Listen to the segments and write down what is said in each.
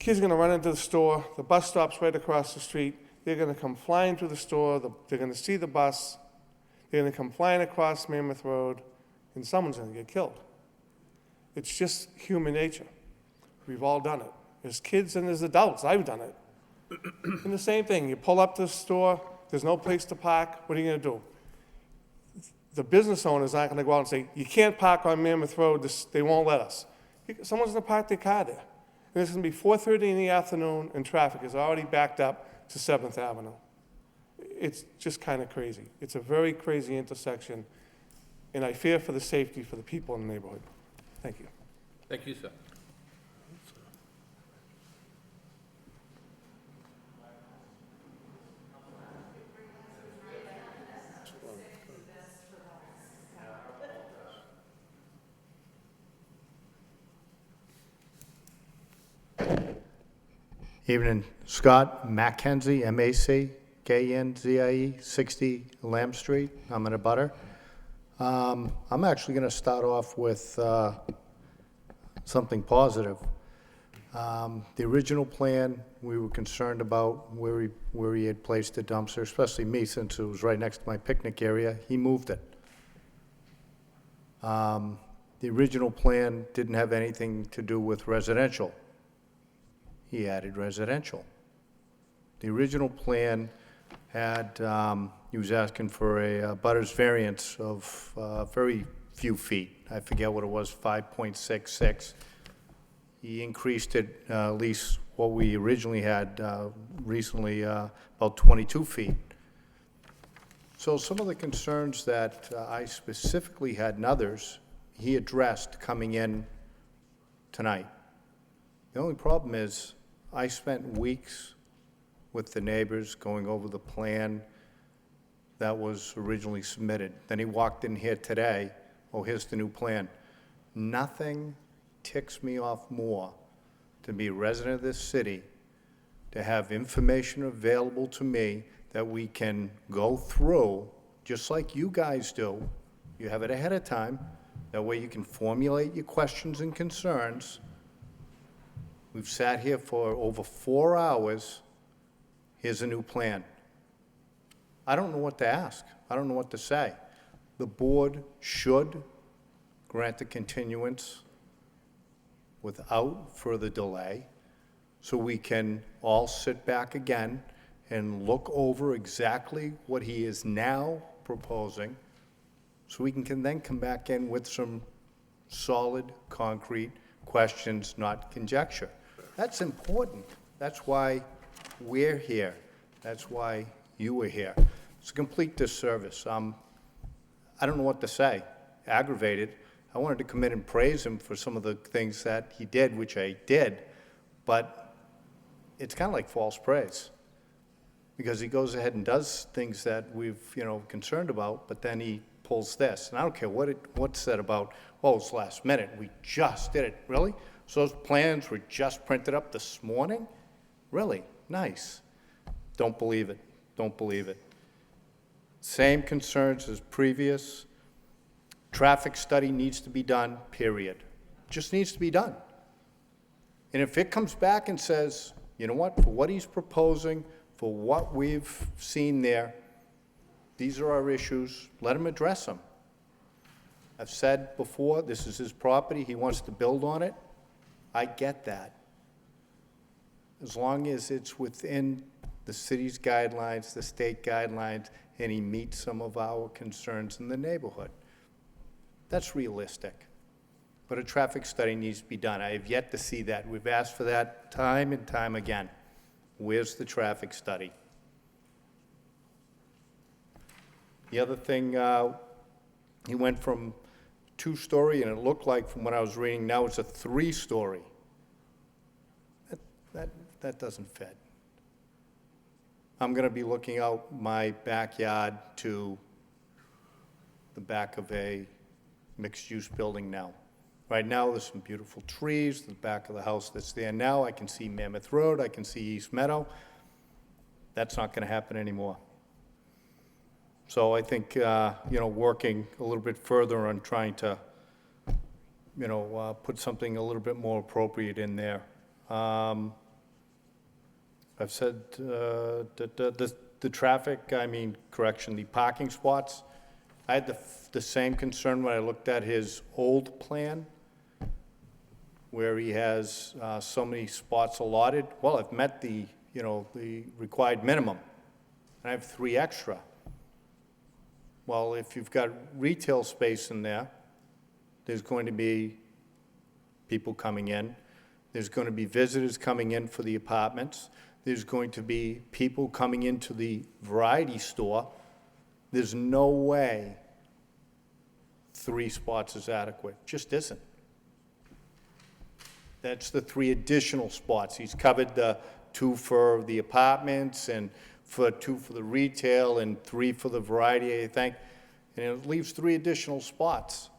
Kids are gonna run into the store, the bus stop's right across the street, they're gonna come flying through the store, they're gonna see the bus, they're gonna come flying across Mammoth Road, and someone's gonna get killed. It's just human nature. We've all done it. As kids and as adults, I've done it. And the same thing, you pull up to the store, there's no place to park, what are you gonna do? The business owners aren't gonna go out and say, you can't park on Mammoth Road, they won't let us. Someone's gonna park their car there. And it's gonna be 4:30 in the afternoon and traffic is already backed up to 7th Avenue. It's just kind of crazy. It's a very crazy intersection, and I fear for the safety for the people in the neighborhood. Thank you. Thank you, sir. Evening, Scott Mackenzie, M-A-C-K-N-Z-I-E, 60 Lamb Street. I'm in a butter. I'm actually going to start off with something positive. The original plan, we were concerned about where he had placed the dumpster, especially me, since it was right next to my picnic area. He moved it. The original plan didn't have anything to do with residential. He added residential. The original plan had, he was asking for a butters variance of very few feet. I forget what it was, 5.66. He increased it, at least what we originally had recently, about 22 feet. So some of the concerns that I specifically had and others, he addressed coming in tonight. The only problem is I spent weeks with the neighbors going over the plan that was originally submitted. Then he walked in here today, oh, here's the new plan. Nothing ticks me off more to be a resident of this city, to have information available to me that we can go through, just like you guys do. You have it ahead of time. That way you can formulate your questions and concerns. We've sat here for over 4 hours. Here's a new plan. I don't know what to ask. I don't know what to say. The board should grant the continuance without further delay, so we can all sit back again and look over exactly what he is now proposing, so we can then come back in with some solid, concrete questions, not conjecture. That's important. That's why we're here. That's why you are here. It's a complete disservice. I don't know what to say. Aggravated. I wanted to come in and praise him for some of the things that he did, which I did, but it's kind of like false praise, because he goes ahead and does things that we've, concerned about, but then he pulls this. And I don't care what's said about, oh, it's last minute. We just did it. Really? So those plans were just printed up this morning? Really? Nice. Don't believe it. Don't believe it. Same concerns as previous. Traffic study needs to be done, period. Just needs to be done. And if it comes back and says, you know what, for what he's proposing, for what we've seen there, these are our issues, let him address them. I've said before, this is his property, he wants to build on it. I get that. As long as it's within the city's guidelines, the state guidelines, and he meets some of our concerns in the neighborhood. That's realistic. But a traffic study needs to be done. I have yet to see that. We've asked for that time and time again. Where's the traffic study? The other thing, he went from 2-story, and it looked like, from what I was reading, now it's a 3-story. That doesn't fit. I'm going to be looking out my backyard to the back of a mixed-use building now. Right now, there's some beautiful trees, the back of the house that's there now. I can see Mammoth Road, I can see East Meadow. That's not going to happen anymore. So I think, working a little bit further on trying to, put something a little bit more appropriate in there. I've said, the traffic, I mean, correction, the parking spots, I had the same concern when I looked at his old plan, where he has, so many spots allotted. Well, I've met the, the required minimum, and I have 3 extra. Well, if you've got retail space in there, there's going to be people coming in. There's going to be visitors coming in for the apartments. There's going to be people coming into the variety store. There's no way 3 spots is adequate. Just isn't. That's the 3 additional spots. He's covered the 2 for the apartments and 2 for the retail and 3 for the variety, I think. And it leaves 3 additional spots.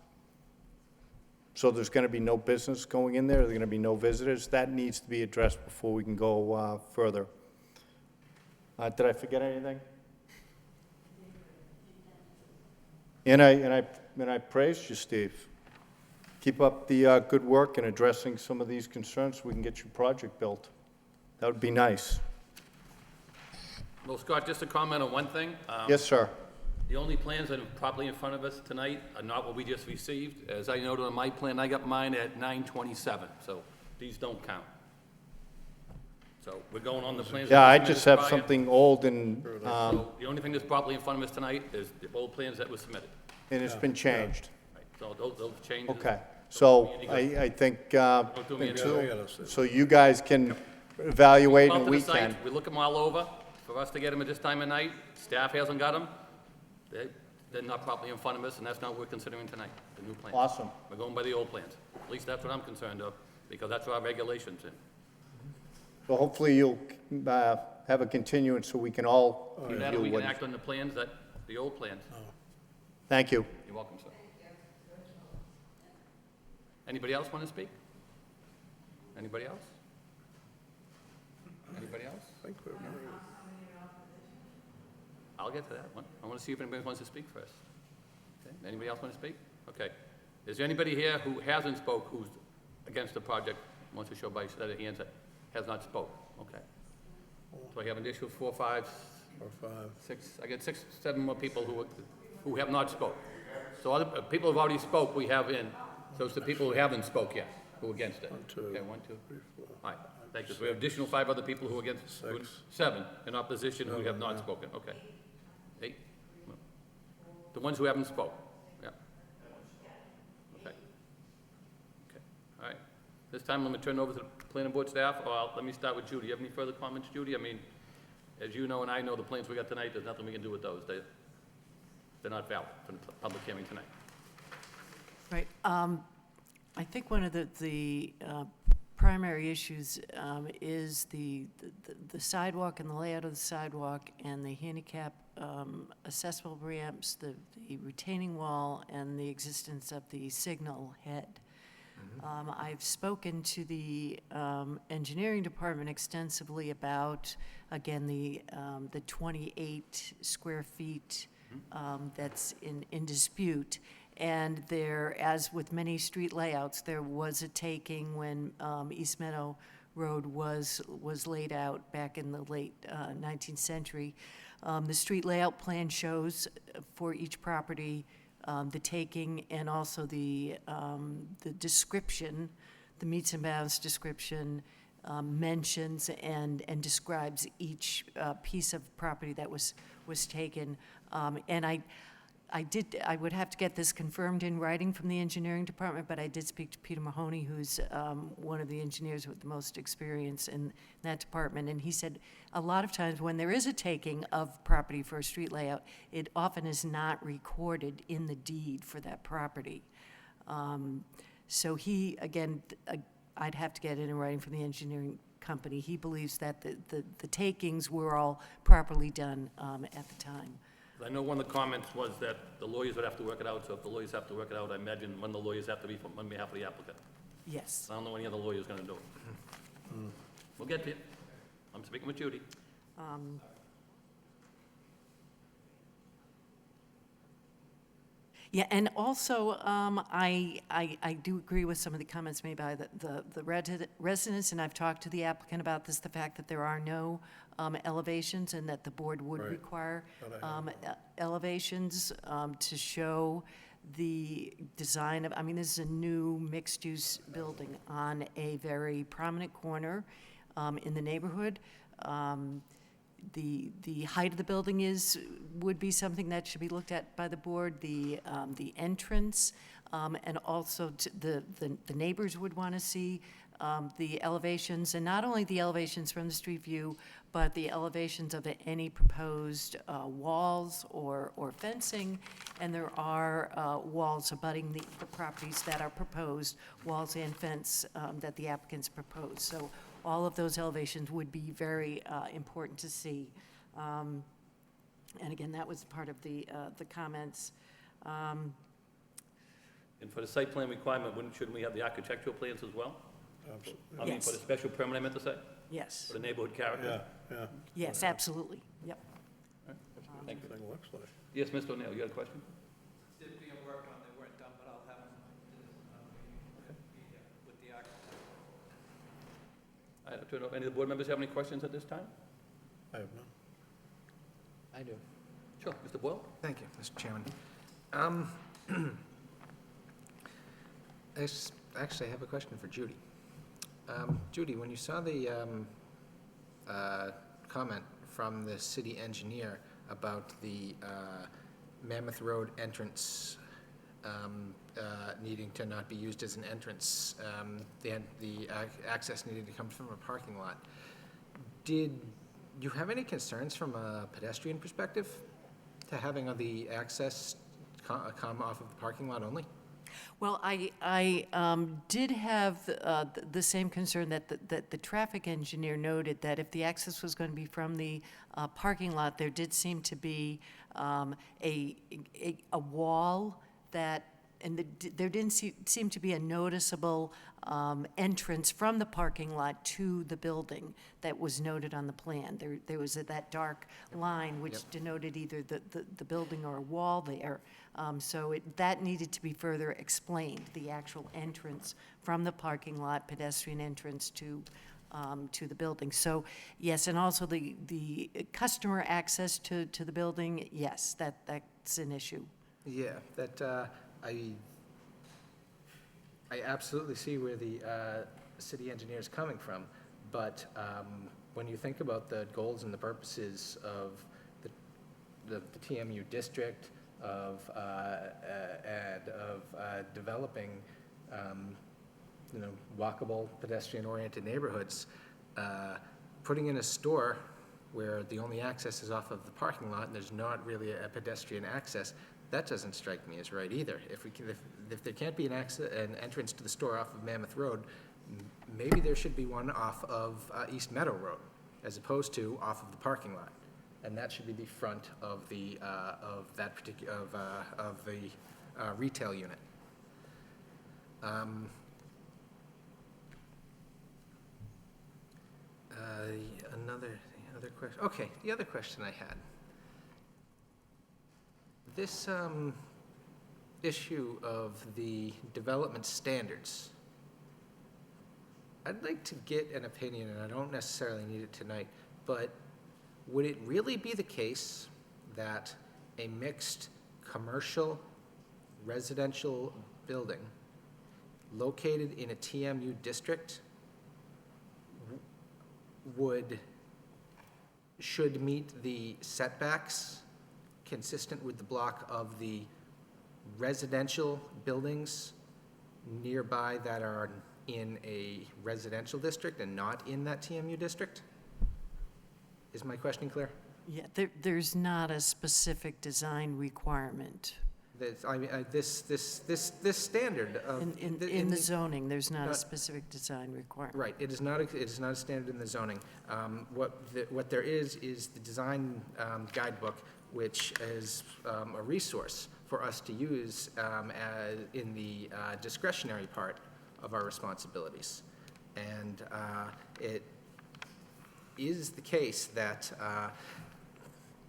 So there's going to be no business going in there, there's going to be no visitors. That needs to be addressed before we can go further. Did I forget anything? And I praised you, Steve. Keep up the good work in addressing some of these concerns so we can get your project built. That would be nice. Well, Scott, just to comment on one thing. Yes, sir. The only plans that are properly in front of us tonight are not what we just received. As I noted on my plan, I got mine at 9/27, so these don't count. So we're going on the plans. Yeah, that I were just submitted have prior. something old and, So the only thing that's properly in front of us tonight is the old plans that were submitted. it's been changed. Right, so those changes. Okay, don't so do me any good. I think, Don't do me any good. until, so you guys can evaluate Go out and to we the site, can. we look them all over. For us to get them at this time of night, staff hasn't got them. They're not properly in front of us, and that's not what we're considering tonight, the new plans. Awesome. We're going by the old plans. At least that's what I'm concerned of, because that's what our regulations in. So hopefully you'll have a continuance so we can all Either that or review we what. can act on the plans the old plans. Thank you. You're welcome, sir. Anybody else want to speak? Anybody else? Anybody else? I'll get to that one. I want to see if anybody wants to speak first. Okay, anybody else want to speak? Okay. Is there anybody here who hasn't spoke, who's against the project, wants to show by set of hands that has not spoke? Okay. So I have an issue of 4, 5, 6, I get 6, 7 more people who have not spoke. So other people who have already spoke, we have in. So it's the people who haven't spoke yet, who are against it. 1, 2, Okay, 1, 2, 3, 4. All right, thank you. So we have additional 5 other people who are against, 7 in opposition who have not spoken, okay. 8? The ones who haven't spoke, yeah. Okay. Okay, all right. This time, I'm gonna turn over to the planning board staff, or let me start with Judy. You have any further comments, Judy? I mean, as you know and I know, the plans we got tonight, there's nothing we can do with those. They're not valid for the public hearing tonight. Right. I think one of the primary issues is the sidewalk and the layout of the sidewalk and the handicap accessible ramps, the retaining wall, and the existence of the signal head. I've spoken to the engineering department extensively about, again, the 28 square feet that's in dispute. And there, as with many street layouts, there was a taking when East Meadow Road was laid out back in the late 19th century. The street layout plan shows for each property the taking and also the description, the meets and bounds description mentions and describes each piece of property that was taken. And I would have to get this confirmed in writing from the engineering department, but I did speak to Peter Mahoney, who's one of the engineers with the most experience in that department, and he said a lot of times when there is a taking of property for a street layout, it often is not recorded in the deed for that property. So he, again, I'd have to get it in writing from the engineering company. He believes that the takings were all properly done at the time. I know one of the comments was that the lawyers would have to work it out, so if the lawyers have to work it out, I imagine one of the lawyers have to be on behalf of the applicant. Yes. I don't know any other lawyer's gonna do it. We'll get to you. I'm speaking with Judy. Yeah, and also, I do agree with some of the comments made by the residents, and I've talked to the applicant about this, the fact that there are no elevations, and that the board would Right. require Gotta have elevations to show the design of, I mean, this is a new mixed-use building on a very prominent corner in the neighborhood. The height of the building would be something that should be looked at by the board, the entrance, and also the neighbors would want to see the elevations, and not only the elevations from the street view, but the elevations of any proposed walls or fencing, and there are walls abutting the properties that are proposed, walls and fence that the applicants propose. So all of those elevations would be very important to see. And again, that was part of the comments. And for the site plan requirement, shouldn't we have the architectural plans as well? Absolutely. I mean, Yes. for the special permit, I meant to say, Yes, for the neighborhood character. Yeah, yes, absolutely, yep. Thank you. thing looks like. Yes, Mr. O'Neill, you got a question? They're being worked on, they weren't done, but I'll have them with the architect. I don't know if any of the board members have any questions at this time? I have none. I do. Sure, Mr. Boyle? Thank you, Mr. Chairman. Actually, I have a question for Judy. Judy, when you saw the comment from the city engineer about the Mammoth Road entrance needing to not be used as an entrance, the access needed to come from a parking lot, did you have any concerns from a pedestrian perspective to having the access come off of the parking lot only? Well, I did have the same concern that the traffic engineer noted, that if the access was going to be from the parking lot, there did seem to be a wall that, and there didn't seem to be a noticeable entrance from the parking lot to the building that was noted on the plan. There was that dark line which Yep. denoted either the building or a wall there. So that needed to be further explained, the actual entrance from the parking lot, pedestrian entrance to the building. So, yes, and also the customer access to the building, yes, that's an issue. Yeah, that, I absolutely see where the city engineer is coming from, but when you think about the goals and the purposes of the TMU district, of developing, walkable, pedestrian-oriented neighborhoods, putting in a store where the only access is off of the parking lot and there's not really a pedestrian access, that doesn't strike me as right either. If there can't be an entrance to the store off of Mammoth Road, maybe there should be one off of East Meadow Road, as opposed to off of the parking lot. And that should be the front of the, of that particular, of the retail unit. Another question, okay, the other question I had. This issue of the development standards, I'd like to get an opinion, and I don't necessarily need it tonight, but would it really be the case that a mixed commercial residential building located in a TMU district should meet the setbacks consistent with the block of the residential buildings nearby that are in a residential district and not in that TMU district? Is my question clear? Yeah, there's not a specific design requirement. This standard of. In the zoning, there's not a not- specific design requirement. Right, it is not a standard in the zoning. What there is the design guidebook, which is a resource for us to use in the discretionary part of our responsibilities. And it is the case that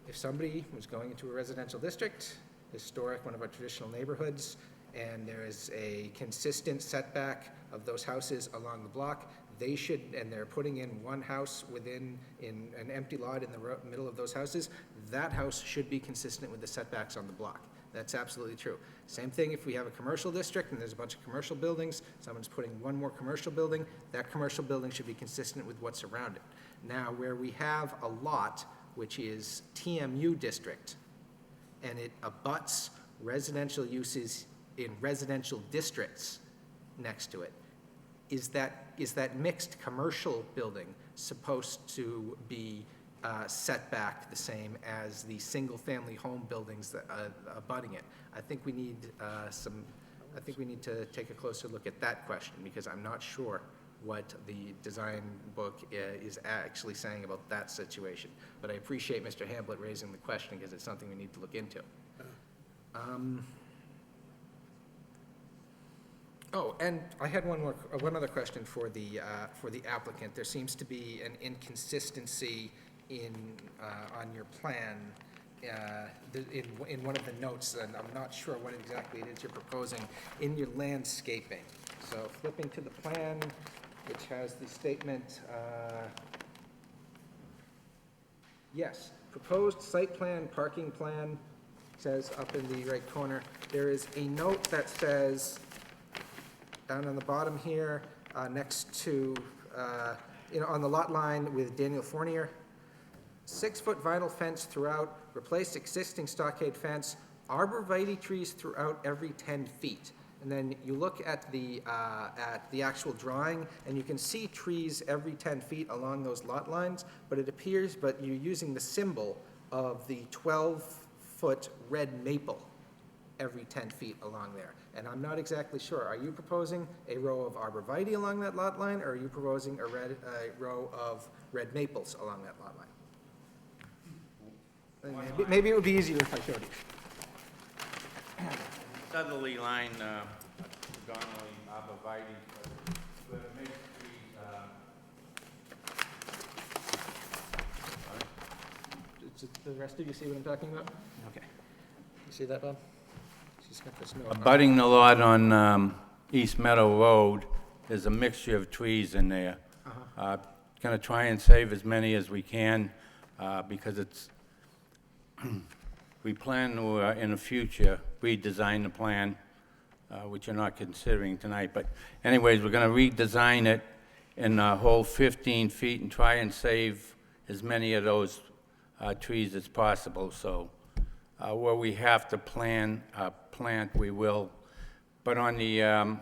if somebody was going into a residential district historic, one of our traditional neighborhoods, and there is a consistent setback of those houses along the block, they should, and they're putting in one house in an empty lot in the middle of those houses, that house should be consistent with the setbacks on the block. That's absolutely true. Same thing if we have a commercial district and there's a bunch of commercial buildings, someone's putting one more commercial building, that commercial building should be consistent with what's around it. Now, where we have a lot, which is TMU district, and it abuts residential uses in residential districts next to it, is that mixed commercial building supposed to be set back the same as the single-family home buildings that abutting it? I think we need to take a closer look at that question, because I'm not sure what the design book is actually saying about that situation. But I appreciate Mr. Hamblett raising the question, because it's something we need to look into. Oh, and I had one other question for the applicant. There seems to be an inconsistency on your plan, in one of the notes, and I'm not sure what exactly it is you're proposing in your landscaping. So flipping to the plan, which has the statement, yes, proposed site plan, parking plan, says up in the right corner. There is a note that says, down on the bottom here, next to, on the lot line with Daniel Fournier, 6-foot vinyl fence throughout, replace existing stockade fence, arborvitae trees throughout every 10 feet. And then you look at the actual drawing, and you can see trees every 10 feet along those lot lines, but you're using the symbol of the 12-foot red maple every 10 feet along there. And I'm not exactly sure, are you proposing a row of arborvitae along that lot line, or are you proposing a row of red maples along that lot line? Maybe it would be easier if I showed you. Southerly line, predominantly arborvitae, but mixed trees, The rest of you see what I'm talking about? Okay. You see that, Bob? She's got this note. abutting the lot on East Meadow Road, there's a mixture of trees in there. Going to try and save as many as we can, because it's, we plan to, in the future, redesign the plan, which you're not considering tonight. But anyways, we're going to redesign it in a whole 15 feet and try and save as many of those trees as possible. So where we have to plant, we will. But on the, I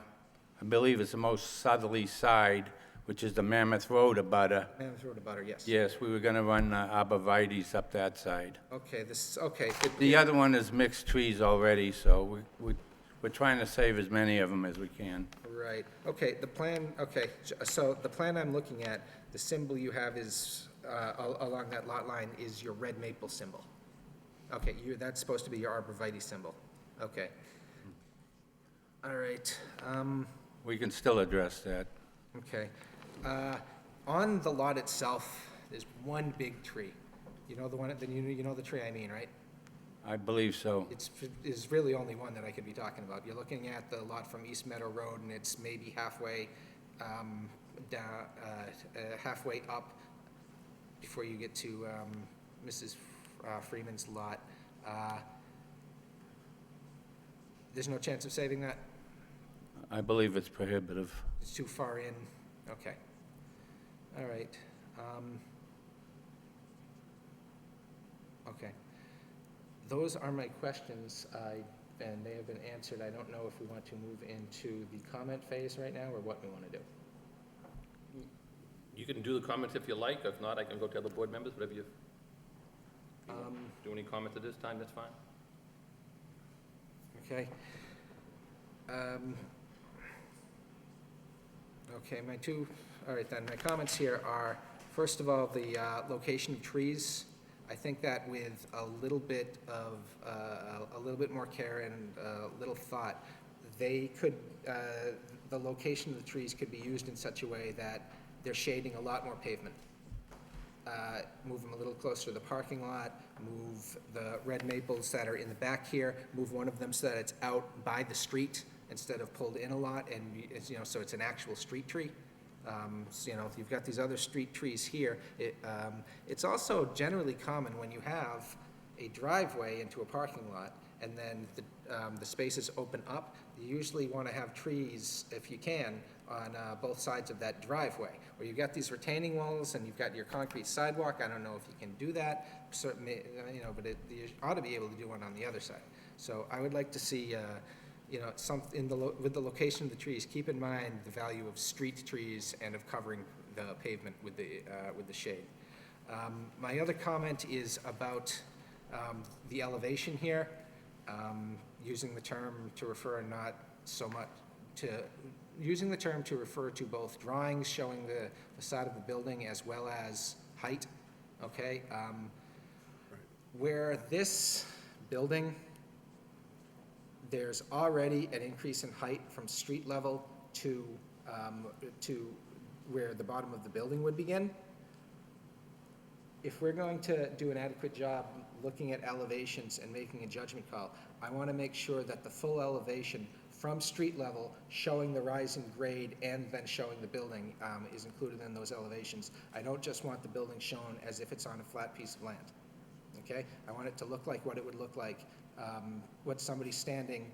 believe it's the most southerly side, which is the Mammoth Road abutter. Mammoth Road abutter, yes. Yes, we were going to run arborvitaes up that side. Okay, okay. The other one is mixed trees already, so we're trying to save as many of them as we can. Right, okay, the plan, okay, so the plan I'm looking at, the symbol you have is, along that lot line is your red maple symbol. Okay, that's supposed to be your arborvitae symbol. Okay. All right, We can still address that. okay. On the lot itself, there's one big tree. You know the one, you know the tree I mean, right? I believe so. It's really only one that I could be talking about. You're looking at the lot from East Meadow Road, and it's maybe halfway down, halfway up before you get to Mrs. Freeman's lot. There's no chance of saving that? I believe it's prohibitive. It's too far in? Okay. All right. Okay. Those are my questions, and they have been answered. I don't know if we want to move into the comment phase right now, or what we want to do. You can do the comments if you like. If not, I can go to other board members, whatever you. Do any comments at this time, that's fine. Okay. Okay, all right then, my comments here are, first of all, the location of trees. I think that with a little bit more care and a little thought, the location of the trees could be used in such a way that they're shading a lot more pavement. move them a little closer to the parking lot, move the red maples that are in the back here, move one of them so that it's out by the street instead of pulled in a lot, and it's, you know, so it's an actual street tree. So, you know, if you've got these other street trees here, it's also generally common when you have a driveway into a parking lot and then the spaces open up, you usually want to have trees, if you can, on both sides of that driveway. Where you've got these retaining walls and you've got your concrete sidewalk, I don't know if you can do that, certainly, you know, but you ought to be able to do one on the other side. So I would like to see, you know, with the location of the trees, keep in mind the value of street trees and of covering the pavement with the shade. My other comment is about the elevation here, using the term to refer not so much to, using the term to refer to both drawings showing the facade of the building as well as height, okay? Where this building, there's already an increase in height from street level to where the bottom of the building would begin. If we're going to do an adequate job looking at elevations and making a judgment call, I want to make sure that the full elevation from street level, showing the rising grade and then showing the building, is included in those elevations. I don't just want the building shown as if it's on a flat piece of land, okay? I want it to look like what it would look like, what somebody standing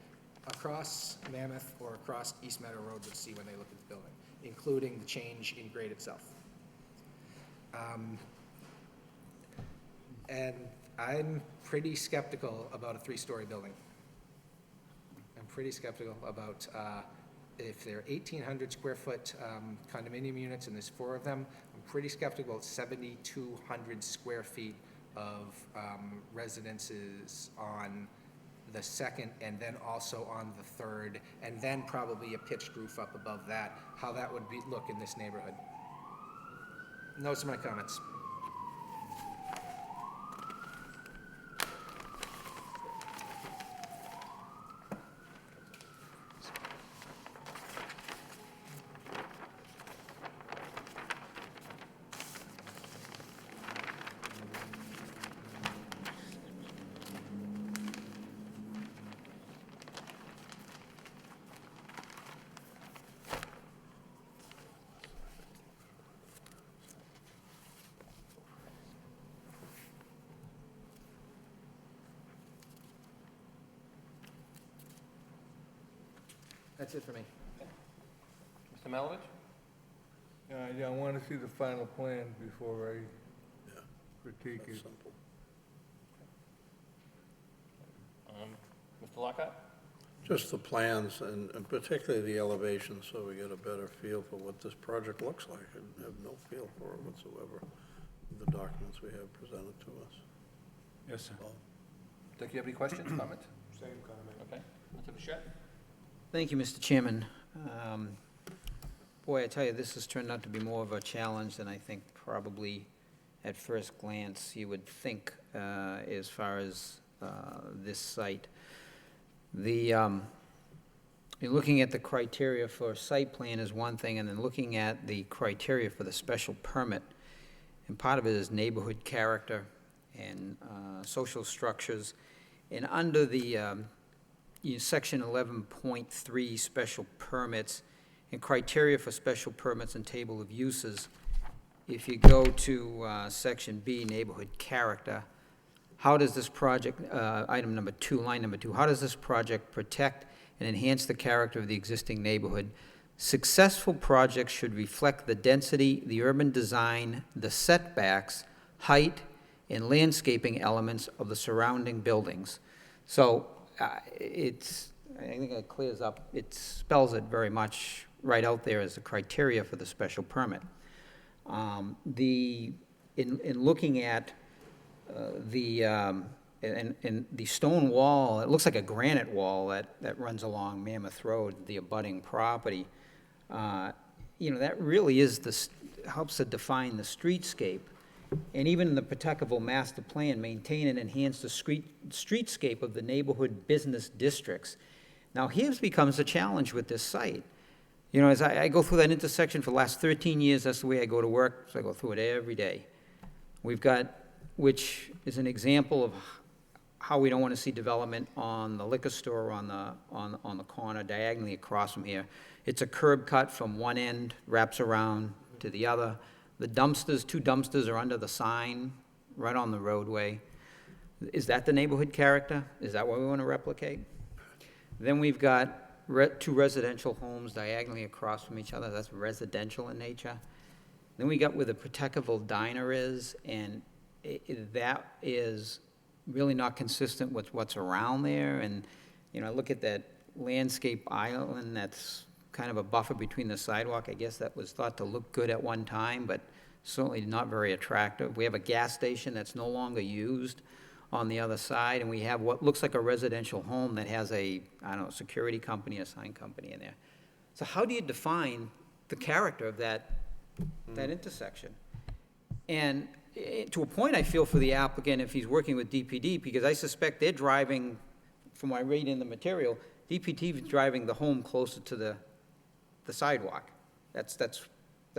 across Mammoth or across East Meadow Road would see when they look at the building, including the change in grade itself. And I'm pretty skeptical about a 3-story building. I'm pretty skeptical about if they're 1,800 square foot condominium units and there's 4 of them, I'm pretty skeptical about 7,200 square feet of residences on the second and then also on the third, and then probably a pitched roof up above that, how that would look in this neighborhood. And those are my comments. That's it for me. Mr. Malovich? Yeah, I want to see the final plan before I Yeah, critique that's it. simple. Mr. Lockhart? Just the plans and particularly the elevations, so we get a better feel for what this project looks like. I have no feel for it whatsoever, the documents we have presented to us. Yes, sir. Dick, you have any questions, comments? Same comment. Okay. Mr. Bichette? Thank you, Mr. Chairman. Boy, I tell you, this has turned out to be more of a challenge than I think probably at first glance you would think as far as this site. You're looking at the criteria for site plan is one thing, and then looking at the criteria for the special permit. And part of it is neighborhood character and social structures. And under the Section 11.3 special permits and criteria for special permits and table of uses, if you go to Section B, neighborhood character, how does this project, item number 2, line number 2, how does this project protect and enhance the character of the existing neighborhood? Successful projects should reflect the density, the urban design, the setbacks, height, and landscaping elements of the surrounding buildings. So I think it clears up, it spells it very much right out there as the criteria for the special permit. In looking at the stone wall, it looks like a granite wall that runs along Mammoth Road, the abutting property. You know, that really is helps to define the streetscape. And even in the Pawtuckaville Master Plan, maintain and enhance the streetscape of the neighborhood business districts. Now, here's becomes a challenge with this site. You know, as I go through that intersection for the last 13 years, that's the way I go to work, so I go through it every day. We've got, which is an example of how we don't want to see development on the liquor store on the corner diagonally across from here. It's a curb cut from one end, wraps around to the other. The dumpsters, 2 dumpsters are under the sign, right on the roadway. Is that the neighborhood character? Is that what we want to replicate? Then we've got 2 residential homes diagonally across from each other. That's residential in nature. Then we got where the Pawtuckaville Diner is, and that is really not consistent with what's around there. And, you know, I look at that landscape island that's kind of a buffer between the sidewalk. I guess that was thought to look good at one time, but certainly not very attractive. We have a gas station that's no longer used on the other side, and we have what looks like a residential home that has a, I don't know, security company, a sign company in there. So how do you define the character of that intersection? And to a point, I feel for the applicant if he's working with DPD, because I suspect they're driving, from what I read in the material, DPD is driving the home closer to the sidewalk. I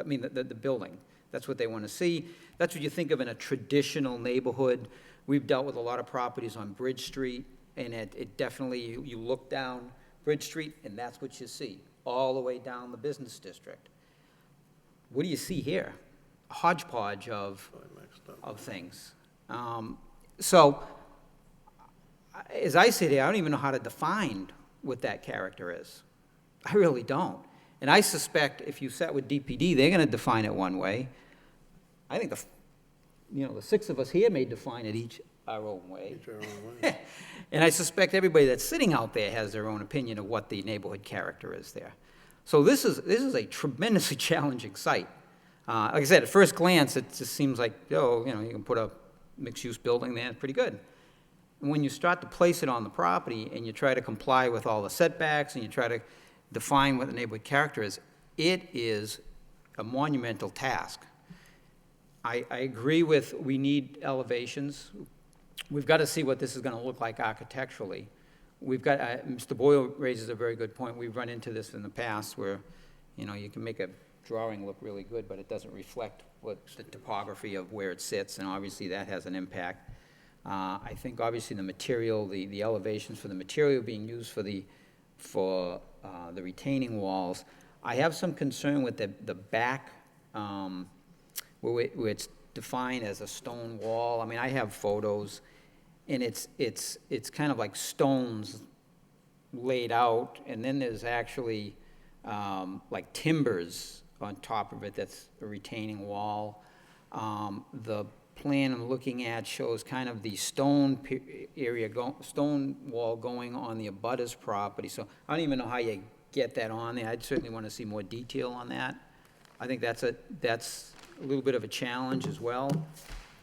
mean, the building. That's what they want to see. That's what you think of in a traditional neighborhood. We've dealt with a lot of properties on Bridge Street, and it definitely, you look down Bridge Street, and that's what you see, all the way down the business district. What do you see here? A hodgepodge of things. So, as I sit here, I don't even know how to define what that character is. I really don't. And I suspect if you sat with DPD, they're going to define it one way. I think the 6 of us here may define it each our own way. Each our own way. And I suspect everybody that's sitting out there has their own opinion of what the neighborhood character is there. So this is a tremendously challenging site. Like I said, at first glance, it just seems like, you can put a mixed-use building there, it's pretty good. And when you start to place it on the property and you try to comply with all the setbacks and you try to define what the neighborhood character is, it is a monumental task. I agree with we need elevations. We've got to see what this is going to look like architecturally. We've got, Mr. Boyle raises a very good point. We've run into this in the past where, you can make a drawing look really good, but it doesn't reflect what the topography of where it sits, and obviously that has an impact. I think obviously the material, the elevations for the material being used for the retaining walls. I have some concern with the back, where it's defined as a stone wall. I mean, I have photos, and it's kind of like stones laid out, and then there's actually like timbers on top of it. That's a retaining wall. The plan I'm looking at shows kind of the stone stone wall going on the abutter's property. So I don't even know how you get that on there. I'd certainly want to see more detail on that. I think that's a little bit of a challenge as well.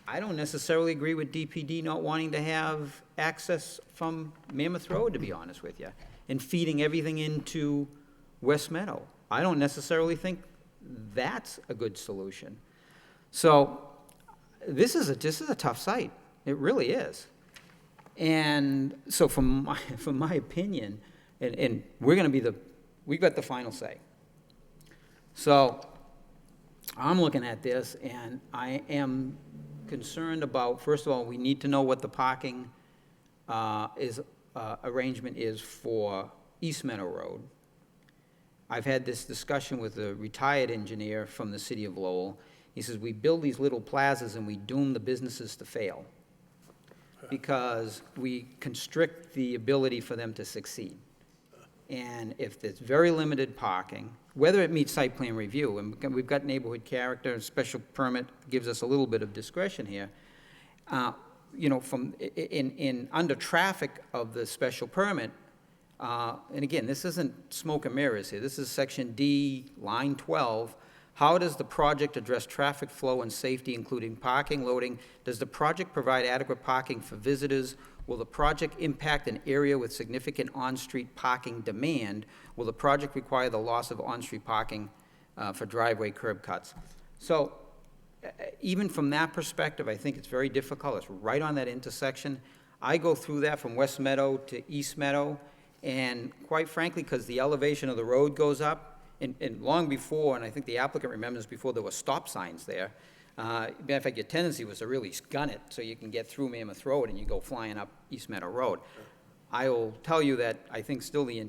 I don't necessarily agree with DPD not wanting to have access from Mammoth Road, to be honest with you, and feeding everything into West Meadow. I don't necessarily think that's a good solution. So this is a tough site. It really is. And so from my opinion, and we're going to be we've got the final say. So I'm looking at this, and I am concerned about, first of all, we need to know what the parking arrangement is for East Meadow Road. I've had this discussion with a retired engineer from the city of Lowell. He says, we build these little plazas and we doom the businesses to fail because we constrict the ability for them to succeed. And if there's very limited parking, whether it meets site plan review, and we've got neighborhood character, special permit gives us a little bit of discretion here, from under traffic of the special permit, and again, this isn't smoke and mirrors here. This is section D, line 12. How does the project address traffic flow and safety, including parking, loading? Does the project provide adequate parking for visitors? Will the project impact an area with significant on-street parking demand? Will the project require the loss of on-street parking for driveway curb cuts? So even from that perspective, I think it's very difficult. It's right on that intersection. I go through that from West Meadow to East Meadow, and quite frankly, because the elevation of the road goes up, and long before, and I think the applicant remembers before there were stop signs there, Matter of fact, your tendency was to really gun it so you can get through Mammoth Road and you go flying up East Meadow Road. I will tell you that I think still the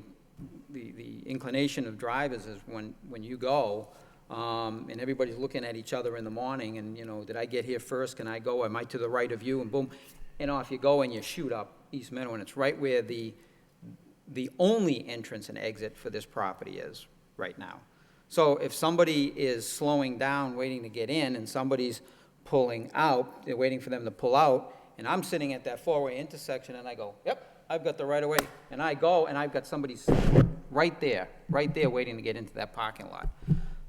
inclination of drivers is when you go, and everybody's looking at each other in the morning, and, did I get here first? Can I go? Am I to the right of you? And boom, and off you go, and you shoot up East Meadow, and it's right where the only entrance and exit for this property is right now. So if somebody is slowing down, waiting to get in, and somebody's pulling out, they're waiting for them to pull out, and I'm sitting at that four-way intersection, and I go, yep, I've got the right of way, and I go, and I've got somebody right there waiting to get into that parking lot.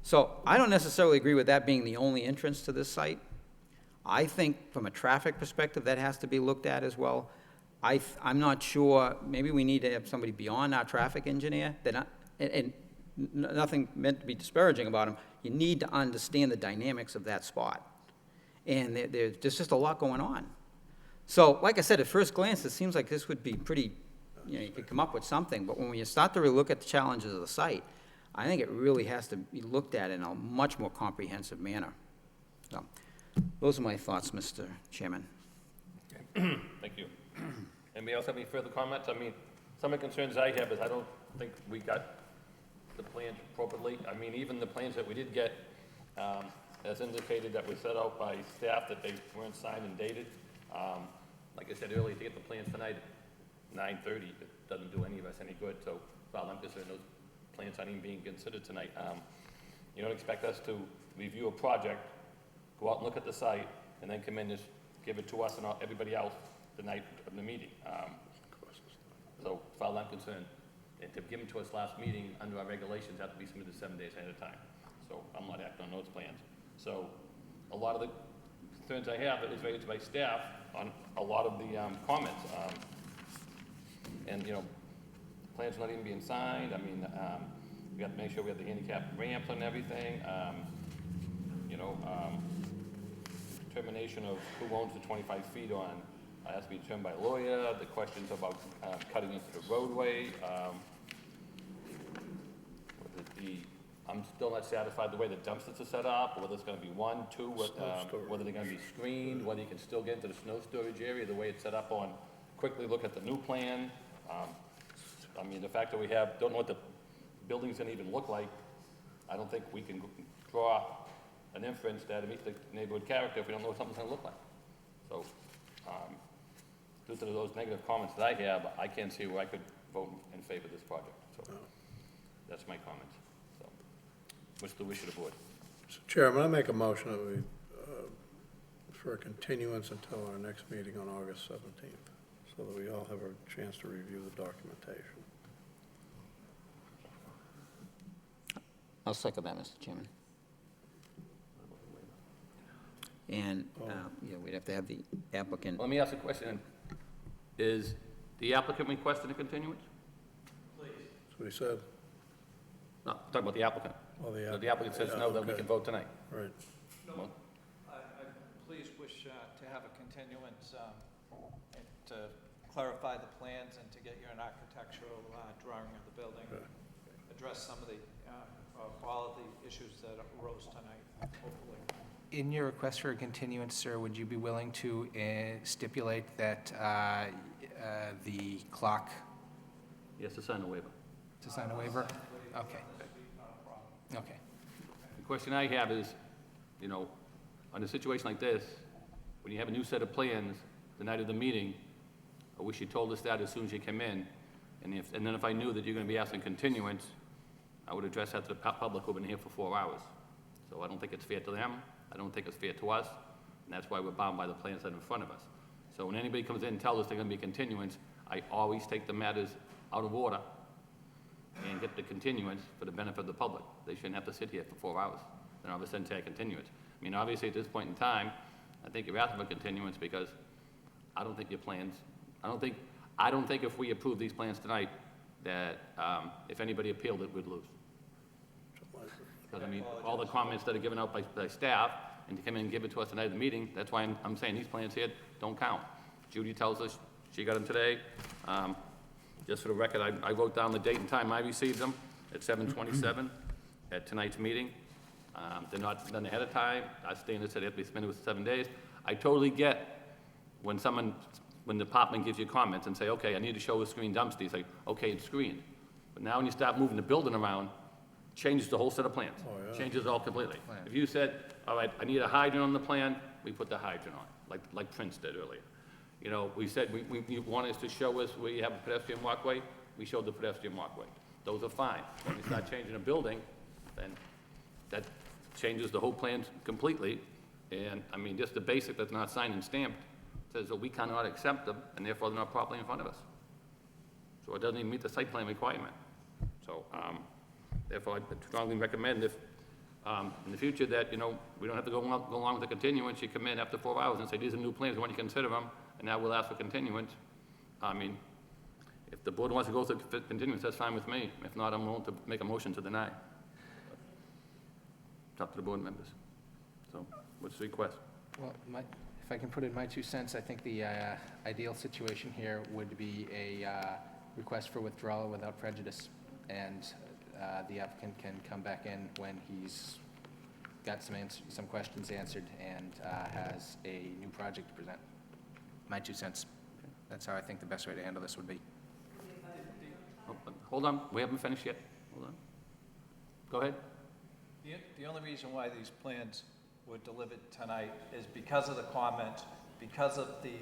So I don't necessarily agree with that being the only entrance to this site. I think from a traffic perspective, that has to be looked at as well. I'm not sure, maybe we need to have somebody beyond our traffic engineer, and nothing meant to be disparaging about him. You need to understand the dynamics of that spot. And there's just a lot going on. So, like I said, at first glance, it seems like this would be pretty, you could come up with something, but when you start to really look at the challenges of the site, I think it really has to be looked at in a much more comprehensive manner. So, those are my thoughts, Mr. Chairman. Thank you. Anybody else have any further comments? I mean, some of the concerns I have is I don't think we got the plans appropriately. I mean, even the plans that we did get, as indicated that were set out by staff, that they weren't signed and dated. Like I said earlier, to get the plans tonight at 9:30, it doesn't do any of us any good. So, as far as I'm concerned, those plans aren't even being considered tonight. You don't expect us to review a project, go out and look at the site, and then come in and give it to us and everybody else the night of the meeting. So, as far as I'm concerned, and to give them to us last meeting, under our regulations, have to be submitted 7 days ahead of time. So I'm not acting on those plans. So a lot of the concerns I have is raised by staff on a lot of the comments. And, plans are not even being signed. I mean, we have to make sure we have the handicap ramps and everything. Determination of who owns the 25 feet on has to be determined by a lawyer. The questions about cutting into the roadway. I'm still not satisfied the way the dumpsters are set up, whether it's gonna be 1, 2, whether they're gonna be screened, whether you can still get into the snow storage area, the way it's set up on, quickly look at the new plan. I mean, the fact that we don't know what the building's gonna even look like, I don't think we can draw an inference that it meets the neighborhood character if we don't know what something's gonna look like. So, due to those negative comments that I have, I can't see where I could vote in favor of this project. So, that's my comments. So, what's the wish of the board? Mr. Chairman, I make a motion that we, for a continuance until our next meeting on August 17th, so that we all have a chance to review the documentation. I'll second that, Mr. Chairman. And, we'd have to have the applicant. Let me ask a question. Is the applicant requesting a continuance? That's what he said. No, I'm talking about the applicant. Oh, So the applicant says no, then we can vote tonight. Right. Well, I please wish to have a continuance and to clarify the plans and to get you an architectural drawing of the building, address some of the, all of the issues that arose tonight, hopefully. In your request for a continuance, sir, would you be willing to stipulate that the clock, he has to sign a waiver. to sign a waiver? Okay. Okay. The question I have is, on a situation like this, when you have a new set of plans the night of the meeting, I wish you told us that as soon as you come in, and then if I knew that you're gonna be asking continuance, I would address that to the public who've been here for 4 hours. So I don't think it's fair to them, I don't think it's fair to us, and that's why we're bound by the plans that are in front of us. So when anybody comes in and tells us they're gonna be a continuance, I always take the matters out of order and get the continuance for the benefit of the public. They shouldn't have to sit here for 4 hours, and all of a sudden take a continuance. I mean, obviously, at this point in time, I think you're asking for continuance because I don't think your plans, I don't think if we approve these plans tonight, that if anybody appealed it, we'd lose. Because, I mean, all the comments that are given out by staff, and to come in and give it to us tonight at the meeting, that's why I'm saying these plans here don't count. Judy tells us she got them today. Just for the record, I wrote down the date and time I received them at 7:27 at tonight's meeting. They're not done ahead of time. Our standard said it had to be submitted within 7 days. I totally get when the department gives you comments and say, okay, I need to show a screen dumpster, you say, okay, it's screened. But now when you start moving the building around, changes the whole set of plans. Changes it all completely. If you said, all right, I need a hydrant on the plan, we put the hydrant on, like Prince did earlier. You know, we said, you wanted us to show us where you have a pedestrian walkway, we showed the pedestrian walkway. Those are fine. When you start changing a building, then that changes the whole plan completely. And, I mean, just the basic that's not signed and stamped says that we cannot accept them, and therefore they're not properly in front of us. So it doesn't even meet the site plan requirement. So, therefore, I strongly recommend if, in the future, that, you know, we don't have to go along with the continuance. You come in after 4 hours and say, these are new plans, we want you to consider them, and now we'll ask for continuance. I mean, if the board wants to go through continuance, that's fine with me. If not, I'm willing to make a motion to deny. It's up to the board members. So, what's the request? Well, if I can put in my 2 cents, I think the ideal situation here would be a request for withdrawal without prejudice, and the applicant can come back in when he's got some questions answered and has a new project to present. My 2 cents. That's how I think the best way to handle this would be. Hold on, we haven't finished yet. Hold on. Go ahead. The only reason why these plans were delivered tonight is because of the comments, because of the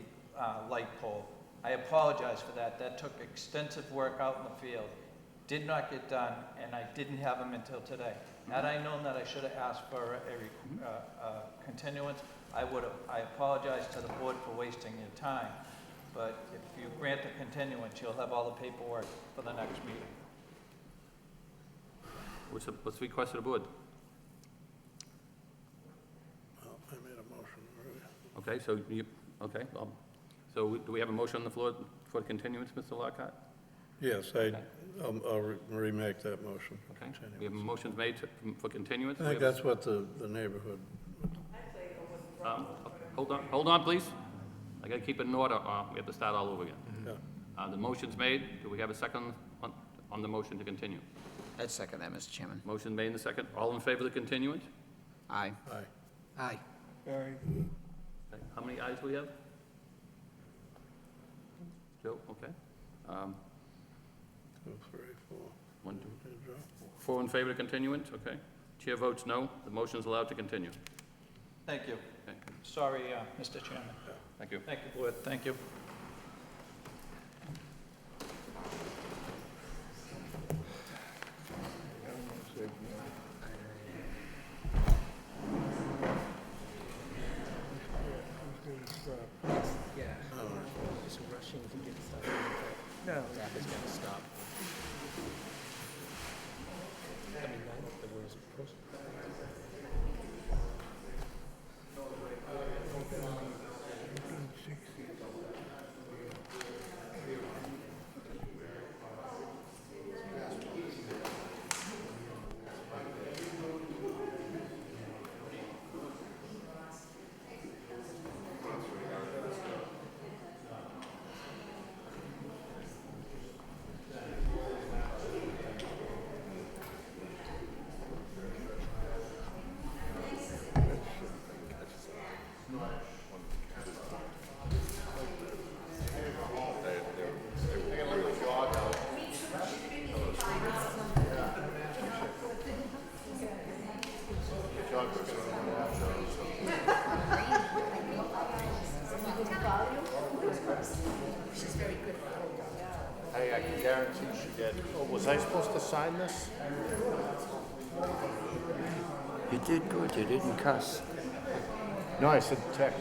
light pole. I apologize for that. That took extensive work out in the field. Did not get done, and I didn't have them until today. Had I known that I should have asked for a continuance, I would have. I apologize to the board for wasting your time, but if you grant a continuance, you'll have all the paperwork for the next meeting. What's the request of the board? Well, I made a motion already. Okay, so so do we have a motion on the floor for continuance, Mr. Lockhart? Yes, I'll remake that motion. for Okay, we have continuance. motions made for continuance. I We think have- that's what the neighborhood, Hold on, please. I gotta keep it in order, or we have to start all over again. yeah. The motion's made. Do we have a second on the motion to continue? I'd second that, Mr. Chairman. Motion made in the second. All in favor of the continuance? Aye. Aye. Aye. Okay, how many ayes do we have? Joe, okay. 2, 3, 4. 1, 2, Did you? 4 in favor of continuance, okay. Chair votes no. The motion's allowed to continue. Thank you. Okay, Sorry, Mr. Chairman. thank you. Thank you, board. Thank you. Yeah. Just rushing to get stuff. No. Traffic's gonna stop. I mean, the word's supposed to. Hey, I can guarantee she did. Oh, was I supposed to sign this? You did good, you didn't cuss. No, I said tech.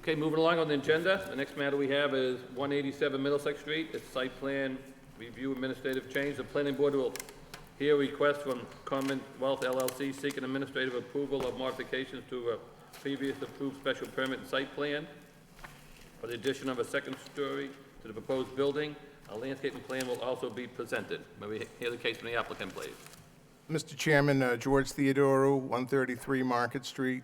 Okay, moving along on the agenda, the next matter we have is 187 Middlesex Street. It's site plan review administrative change. The planning board will hear a request from Commonwealth LLC seeking administrative approval of modifications to a previous approved special permit and site plan for the addition of a second story to the proposed building. A landscaping plan will also be presented. May we hear the case from the applicant, please? Mr. Chairman, George Theodoro, 133 Market Street,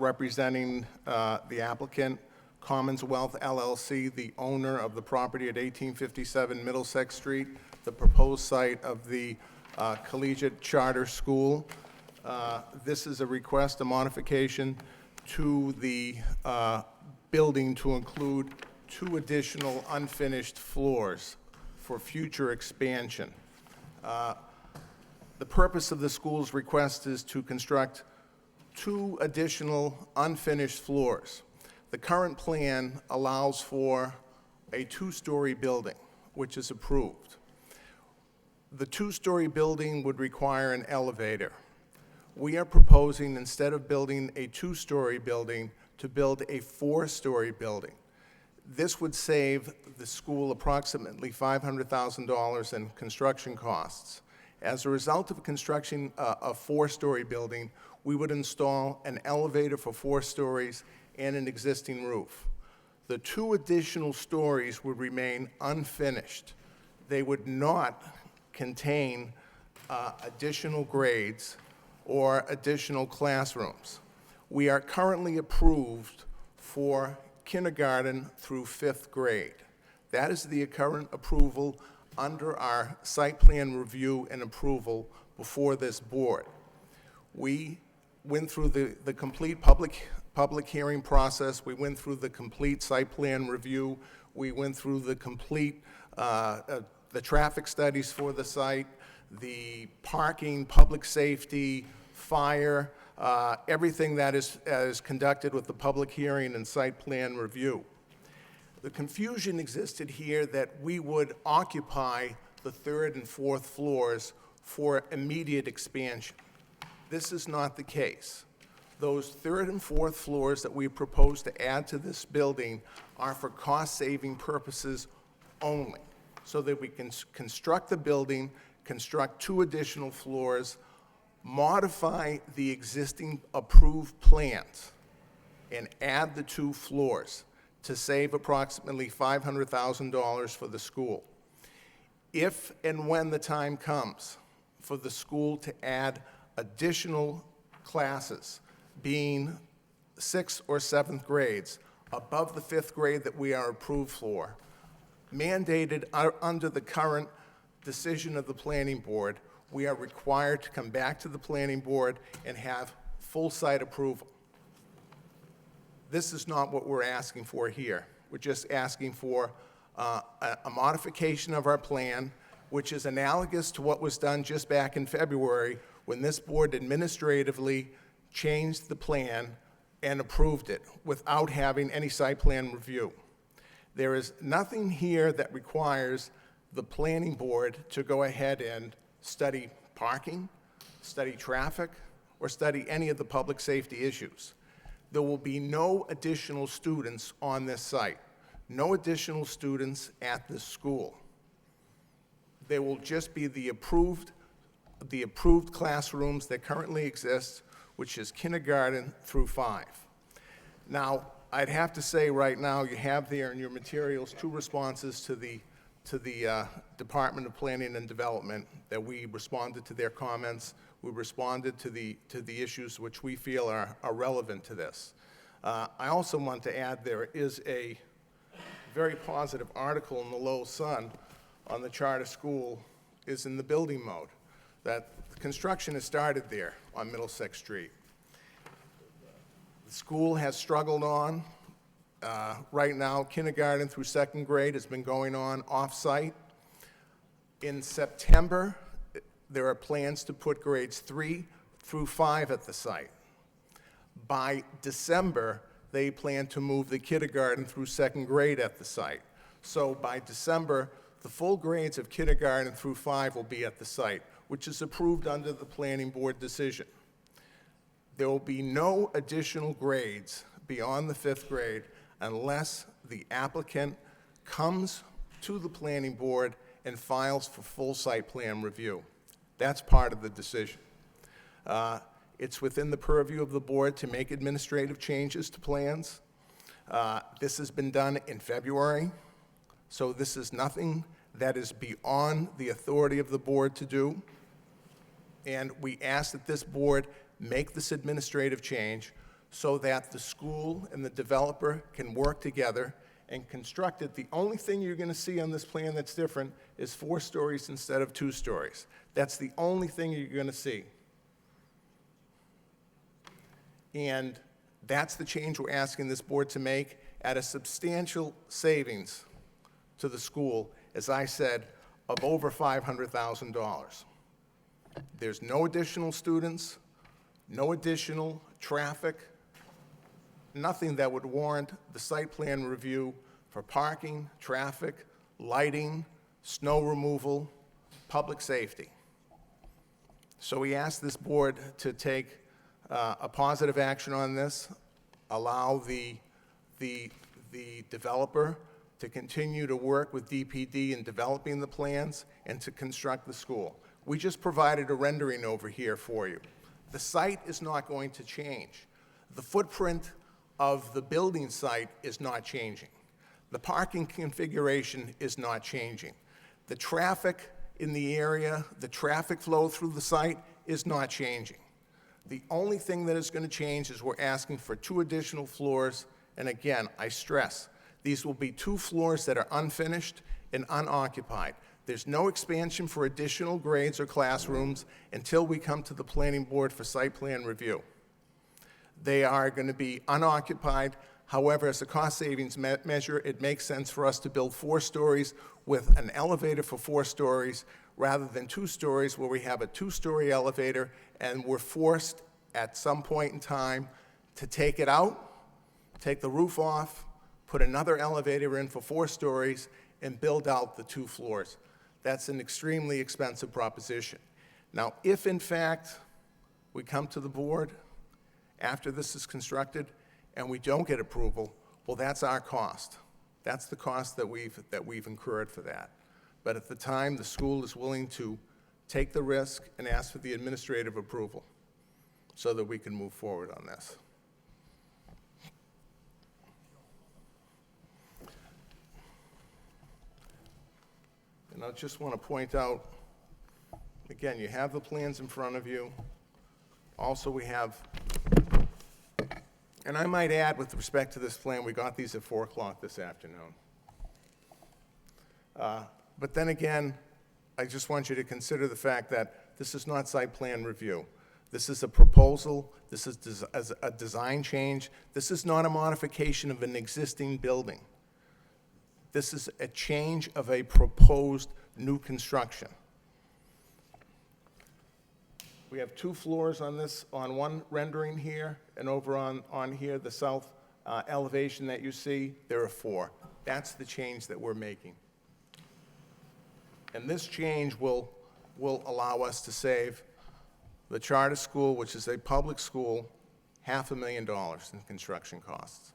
representing the applicant, Commonwealth LLC, the owner of the property at 1857 Middlesex Street, the proposed site of the Collegiate Charter School. This is a request, a modification to the building to include 2 additional unfinished floors for future expansion. The purpose of the school's request is to construct 2 additional unfinished floors. The current plan allows for a 2-story building, which is approved. The 2-story building would require an elevator. We are proposing, instead of building a 2-story building, to build a 4-story building. This would save the school approximately $500,000 in construction costs. As a result of constructing a 4-story building, we would install an elevator for 4 stories and an existing roof. The 2 additional stories would remain unfinished. They would not contain additional grades or additional classrooms. We are currently approved for kindergarten through 5th grade. That is the current approval under our site plan review and approval before this board. We went through the complete public hearing process. We went through the complete site plan review. We went through the complete the traffic studies for the site, the parking, public safety, fire, everything that is conducted with the public hearing and site plan review. The confusion existed here that we would occupy the 3rd and 4th floors for immediate expansion. This is not the case. Those 3rd and 4th floors that we propose to add to this building are for cost-saving purposes only, so that we can construct the building, construct 2 additional floors, modify the existing approved plans, and add the 2 floors to save approximately $500,000 for the school. If and when the time comes for the school to add additional classes, being 6th or 7th grades, above the 5th grade that we are approved for, mandated under the current decision of the planning board, we are required to come back to the planning board and have full site approval. This is not what we're asking for here. We're just asking for a modification of our plan, which is analogous to what was done just back in February when this board administratively changed the plan and approved it without having any site plan review. There is nothing here that requires the planning board to go ahead and study parking, study traffic, or study any of the public safety issues. There will be no additional students on this site, no additional students at this school. There will just be the approved classrooms that currently exist, which is kindergarten through 5. Now, I'd have to say right now, you have there in your materials 2 responses to the Department of Planning and Development, that we responded to their comments. We responded to the issues which we feel are relevant to this. I also want to add there is a very positive article in the Lowell Sun on the charter school is in the building mode, that construction has started there on Middlesex Street. The school has struggled on. Right now, kindergarten through 2nd grade has been going on off-site. In September, there are plans to put grades 3 through 5 at the site. By December, they plan to move the kindergarten through 2nd grade at the site. So by December, the full grades of kindergarten through 5 will be at the site, which is approved under the planning board decision. There will be no additional grades beyond the 5th grade unless the applicant comes to the planning board and files for full site plan review. That's part of the decision. It's within the purview of the board to make administrative changes to plans. This has been done in February, so this is nothing that is beyond the authority of the board to do. And we ask that this board make this administrative change so that the school and the developer can work together and construct it. The only thing you're going to see on this plan that's different is 4 stories instead of 2 stories. That's the only thing you're going to see. And that's the change we're asking this board to make at a substantial savings to the school, as I said, of over $500,000. There's no additional students, no additional traffic, nothing that would warrant the site plan review for parking, traffic, lighting, snow removal, public safety. So we ask this board to take a positive action on this, allow the developer to continue to work with DPD in developing the plans and to construct the school. We just provided a rendering over here for you. The site is not going to change. The footprint of the building site is not changing. The parking configuration is not changing. The traffic in the area, the traffic flow through the site is not changing. The only thing that is going to change is we're asking for 2 additional floors, and again, I stress, these will be 2 floors that are unfinished and unoccupied. There's no expansion for additional grades or classrooms until we come to the planning board for site plan review. They are going to be unoccupied. However, as a cost savings measure, it makes sense for us to build 4 stories with an elevator for 4 stories rather than 2 stories where we have a 2-story elevator and we're forced at some point in time to take it out, take the roof off, put another elevator in for 4 stories, and build out the 2 floors. That's an extremely expensive proposition. Now, if in fact we come to the board after this is constructed and we don't get approval, well, that's our cost. That's the cost that we've incurred for that. But at the time, the school is willing to take the risk and ask for the administrative approval so that we can move forward on this. And I just want to point out, again, you have the plans in front of you. Also, we have, and I might add with respect to this plan, we got these at 4 o'clock this afternoon. But then again, I just want you to consider the fact that this is not site plan review. This is a proposal. This is a design change. This is not a modification of an existing building. This is a change of a proposed new construction. We have 2 floors on this, on one rendering here, and over on here, the south elevation that you see, there are 4. That's the change that we're making. And this change will allow us to save the charter school, which is a public school, $500,000 in construction costs.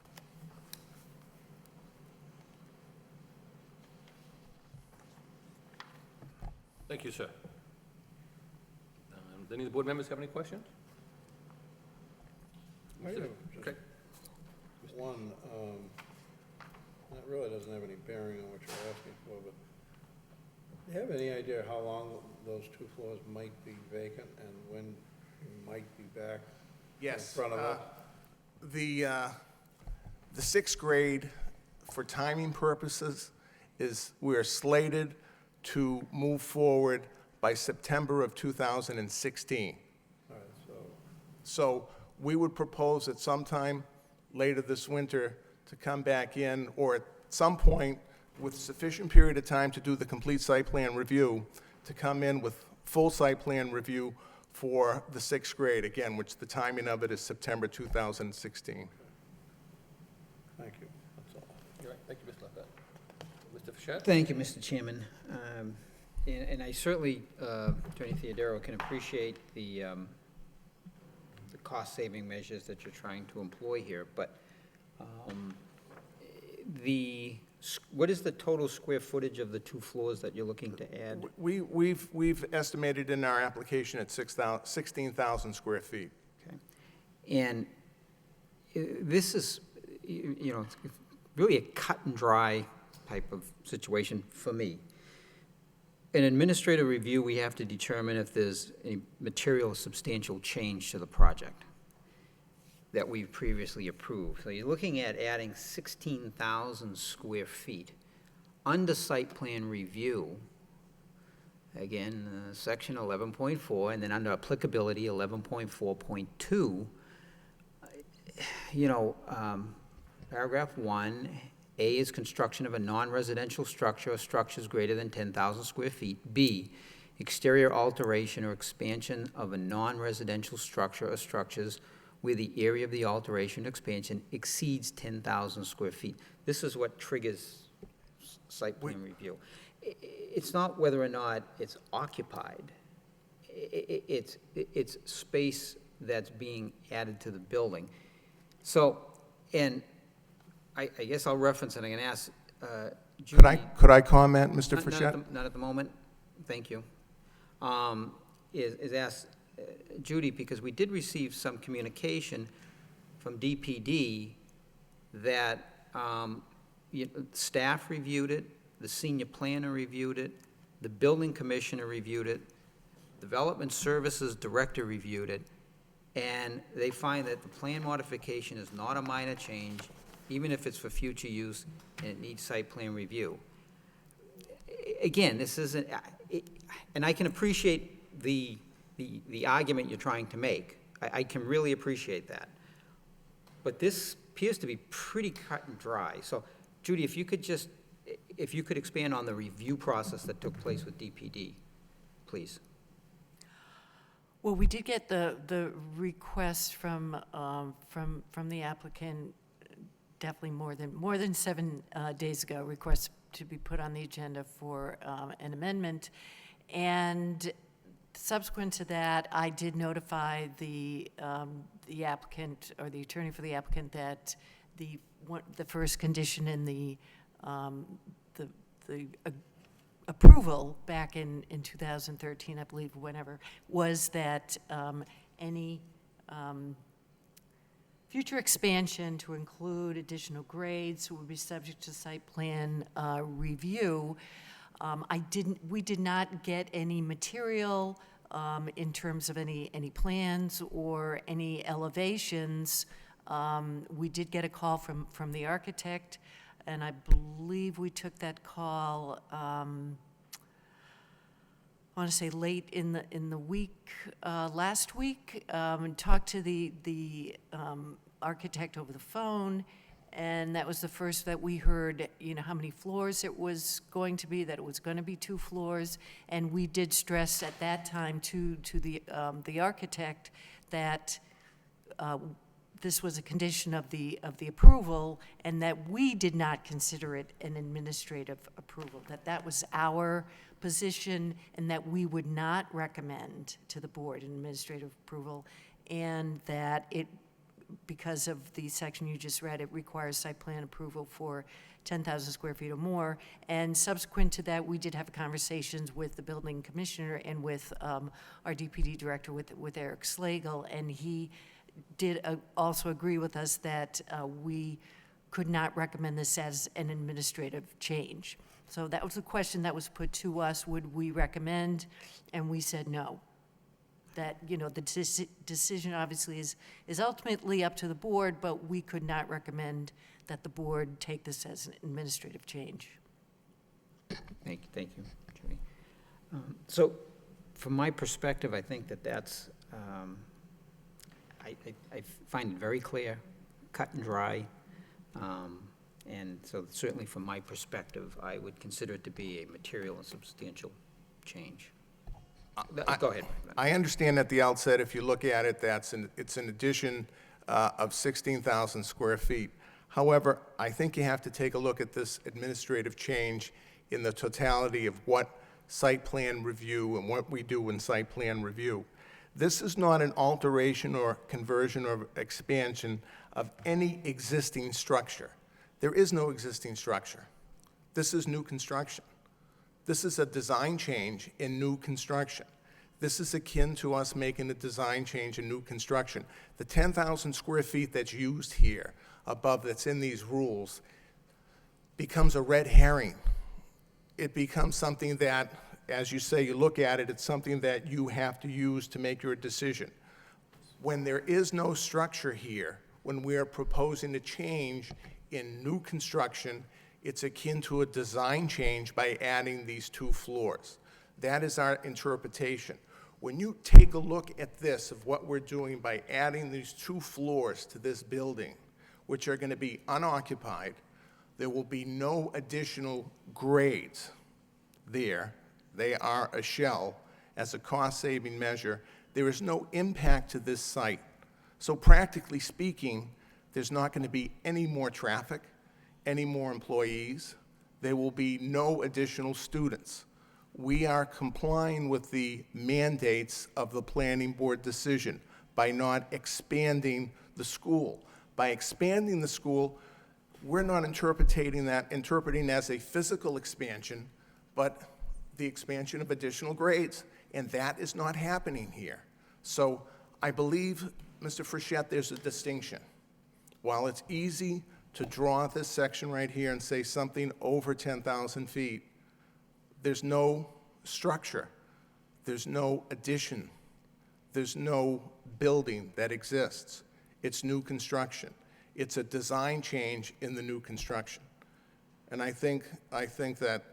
Thank you, sir. Any of the board members have any questions? I do. Okay. One, that really doesn't have any bearing on what you're asking for, but do you have any idea how long those 2 floors might be vacant and when you might be back in front of us? The 6th grade, for timing purposes, we're slated to move forward by September of 2016. All right, So we would propose at some time later this winter to come back in, or at some point with sufficient period of time to do the complete site plan review, to come in with full site plan review for the 6th grade, again, which the timing of it is September 2016. thank you, that's all. All right, thank you, Mr. Lafayette. Mr. Fischett? Thank you, Mr. Chairman. And I certainly, Attorney Theodoro, can appreciate the cost-saving measures that you're trying to employ here, but What is the total square footage of the 2 floors that you're looking to add? We've estimated in our application at 16,000 square feet. Okay. And this is, you know, it's really a cut and dry type of situation for me. In administrative review, we have to determine if there's a material substantial change to the project that we've previously approved. So you're looking at adding 16,000 square feet. Under site plan review, again, section 11.4, and then under applicability, 11.4.2, you know, paragraph 1, A is construction of a non-residential structure or structures greater than 10,000 square feet. B, exterior alteration or expansion of a non-residential structure or structures where the area of the alteration or expansion exceeds 10,000 square feet. This is what triggers site plan review. It's not whether or not it's occupied. It's space that's being added to the building. So, and I guess I'll reference it. I'm going to ask Judy. Could I comment, Mr. Not Frechette? at the moment. Thank you. Is ask Judy, because we did receive some communication from DPD that staff reviewed it, the senior planner reviewed it, the building commissioner reviewed it, development services director reviewed it, and they find that the plan modification is not a minor change, even if it's for future use, and it needs site plan review. Again, this isn't, and I can appreciate the argument you're trying to make. I can really appreciate that. But this appears to be pretty cut and dry. So, Judy, if you could expand on the review process that took place with DPD, please. Well, we did get the request from the applicant definitely more than 7 days ago, request to be put on the agenda for an amendment. And subsequent to that, I did notify the applicant, or the attorney for the applicant, that the first condition in the approval back in 2013, I believe, whenever, was that any future expansion to include additional grades would be subject to site plan review. We did not get any material in terms of any plans or any elevations. We did get a call from the architect, and I believe we took that call, I want to say late in the week, last week, and talked to the architect over the phone, and that was the first that we heard, you know, how many floors it was going to be, that it was going to be 2 floors, and we did stress at that time to the architect that this was a condition of the approval, and that we did not consider it an administrative approval, that was our position, and that we would not recommend to the board an administrative approval, and that it, because of the section you just read, it requires site plan approval for 10,000 square feet or more. And subsequent to that, we did have conversations with the building commissioner and with our DPD director, with Eric Slagle, and he did also agree with us that we could not recommend this as an administrative change. So that was the question that was put to us: would we recommend? And we said no. That, you know, the decision obviously is ultimately up to the board, but we could not recommend that the board take this as an administrative change. Thank you, Judy. So, from my perspective, I think that's, I find it very clear, cut and dry, and so certainly from my perspective, I would consider it to be a material and substantial change. Go ahead. I understand at the outset, if you look at it, it's an addition of 16,000 square feet. However, I think you have to take a look at this administrative change in the totality of what site plan review and what we do in site plan review. This is not an alteration or conversion or expansion of any existing structure. There is no existing structure. This is new construction. This is a design change in new construction. This is akin to us making a design change in new construction. The 10,000 square feet that's used here above, that's in these rules, becomes a red herring. It becomes something that, as you say, you look at it, it's something that you have to use to make your decision. When there is no structure here, when we are proposing a change in new construction, it's akin to a design change by adding these 2 floors. That is our interpretation. When you take a look at this, of what we're doing by adding these 2 floors to this building, which are going to be unoccupied, there will be no additional grades there. They are a shell as a cost-saving measure. There is no impact to this site. So practically speaking, there's not going to be any more traffic, any more employees. There will be no additional students. We are complying with the mandates of the planning board decision by not expanding the school. By expanding the school, we're not interpreting as a physical expansion, but the expansion of additional grades, and that is not happening here. So I believe, Mr. Frechette, there's a distinction. While it's easy to draw this section right here and say something over 10,000 feet, there's no structure, there's no addition, there's no building that exists. It's new construction. It's a design change in the new construction. And I think that,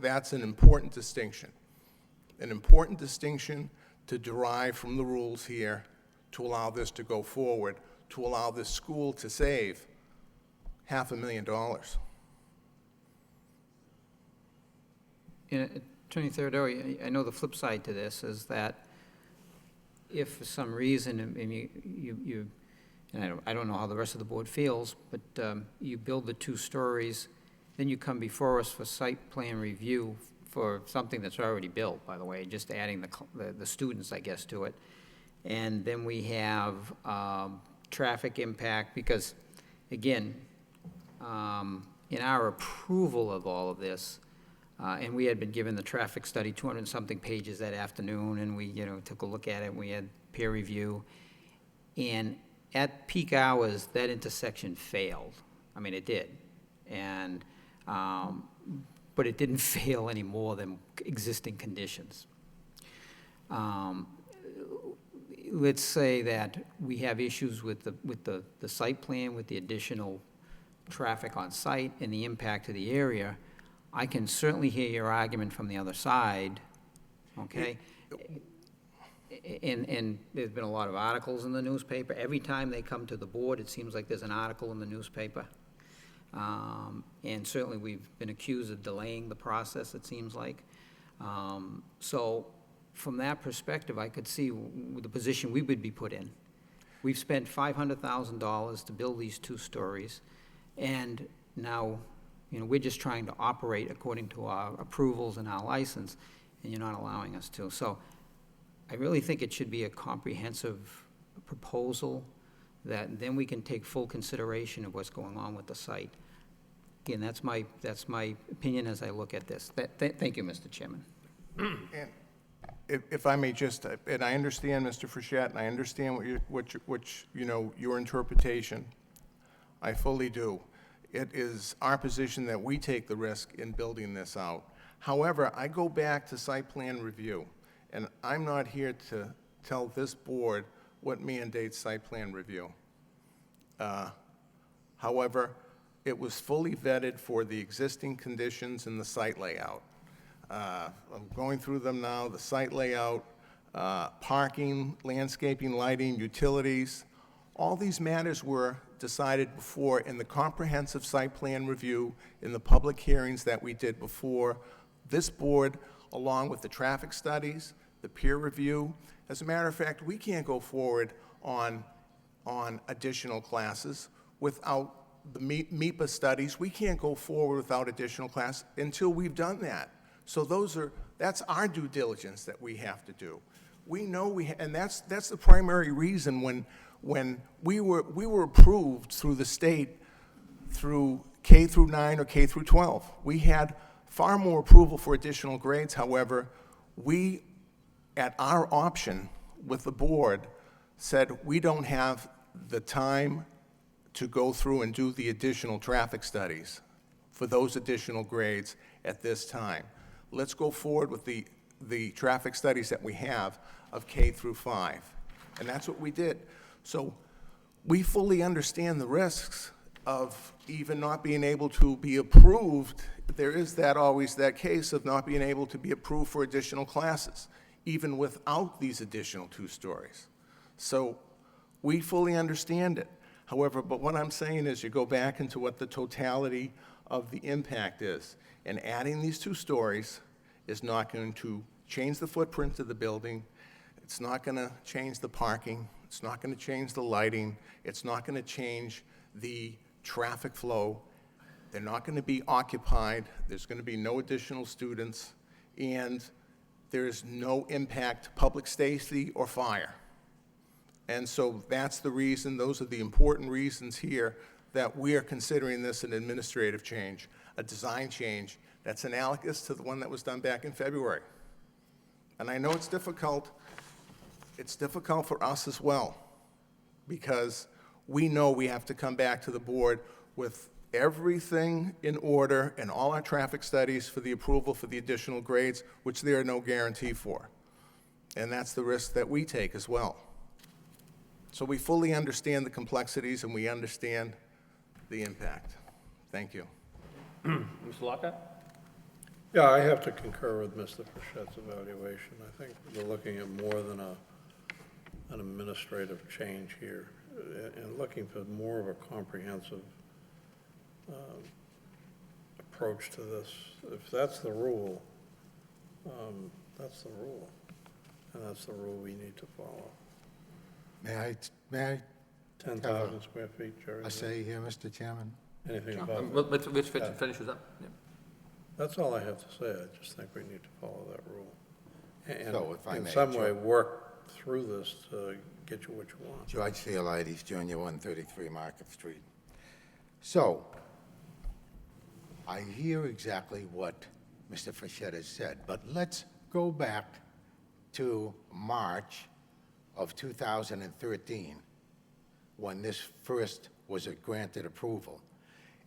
that's an important distinction to derive from the rules here to allow this to go forward, to allow this school to save $500,000. Attorney Theodori, I know the flip side to this is that if for some reason, and I don't know how the rest of the board feels, but you build the 2 stories, then you come before us for site plan review for something that's already built, by the way, just adding the students, I guess, to it. And then we have traffic impact, because, again, in our approval of all of this, and we had been given the traffic study, 200-something pages that afternoon, and we, took a look at it, and we had peer review. And at peak hours, that intersection failed. I mean, it did. And, but it didn't fail any more than existing conditions. Let's say that we have issues with the site plan, with the additional traffic on site and the impact to the area. I can certainly hear your argument from the other side, okay? And there's been a lot of articles in the newspaper. Every time they come to the board, it seems like there's an article in the newspaper. And certainly we've been accused of delaying the process, it seems like. So from that perspective, I could see the position we would be put in. We've spent $500,000 to build these 2 stories, and now, we're just trying to operate according to our approvals and our license, and you're not allowing us to. So I really think it should be a comprehensive proposal that then we can take full consideration of what's going on with the site. Again, that's my opinion as I look at this. Thank you, Mr. Chairman. And if I may just, and I understand, Mr. Frechette, and I understand your interpretation. I fully do. It is our position that we take the risk in building this out. However, I go back to site plan review, and I'm not here to tell this board what mandates site plan review. However, it was fully vetted for the existing conditions in the site layout. I'm going through them now, the site layout, parking, landscaping, lighting, utilities. All these matters were decided before in the comprehensive site plan review, in the public hearings that we did before this board, along with the traffic studies, the peer review. As a matter of fact, we can't go forward on additional classes without the MEPA studies. We can't go forward without additional class until we've done that. So that's our due diligence that we have to do. We know and that's the primary reason when we were approved through the state through K through 9 or K through 12. We had far more approval for additional grades. However, we, at our option with the board, said we don't have the time to go through and do the additional traffic studies for those additional grades at this time. Let's go forward with the traffic studies that we have of K through 5. And that's what we did. So we fully understand the risks of even not being able to be approved. There is always that case of not being able to be approved for additional classes, even without these additional 2 stories. So we fully understand it. However, but what I'm saying is you go back into what the totality of the impact is, and adding these 2 stories is not going to change the footprint of the building. It's not going to change the parking. It's not going to change the lighting. It's not going to change the traffic flow. They're not going to be occupied. There's going to be no additional students, and there's no impact to public safety or fire. And so that's the reason, those are the important reasons here that we are considering this an administrative change, a design change that's analogous to the one that was done back in February. And I know it's difficult for us as well, because we know we have to come back to the board with everything in order and all our traffic studies for the approval for the additional grades, which there are no guarantee for. And that's the risk that we take as well. So we fully understand the complexities and we understand the impact. Thank you. Mr. Lockhart? Yeah, I have to concur with Mr. Frichette's evaluation. I think we're looking at more than an administrative change here, and looking for more of a comprehensive approach to this. If that's the rule, that's the rule, and that's the rule we need to follow. May I 10,000 square feet, Jerry? I say here, Mr. Chairman? Anything about Well, that? let's finish this up. Yeah. That's all I have to say. I just think we need to follow that rule. And So if I in may, some way, George. work through this to get you what you want. George Theolides, Jr., 133 Market Street. So, I hear exactly what Mr. Frichette has said, but let's go back to March of 2013, when this first was granted approval.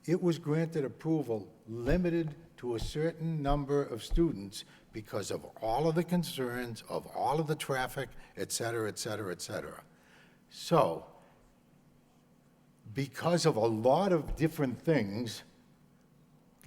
It was granted approval limited to a certain number of students because of all of the concerns, of all of the traffic, et cetera, et cetera, et cetera. So, because of a lot of different things,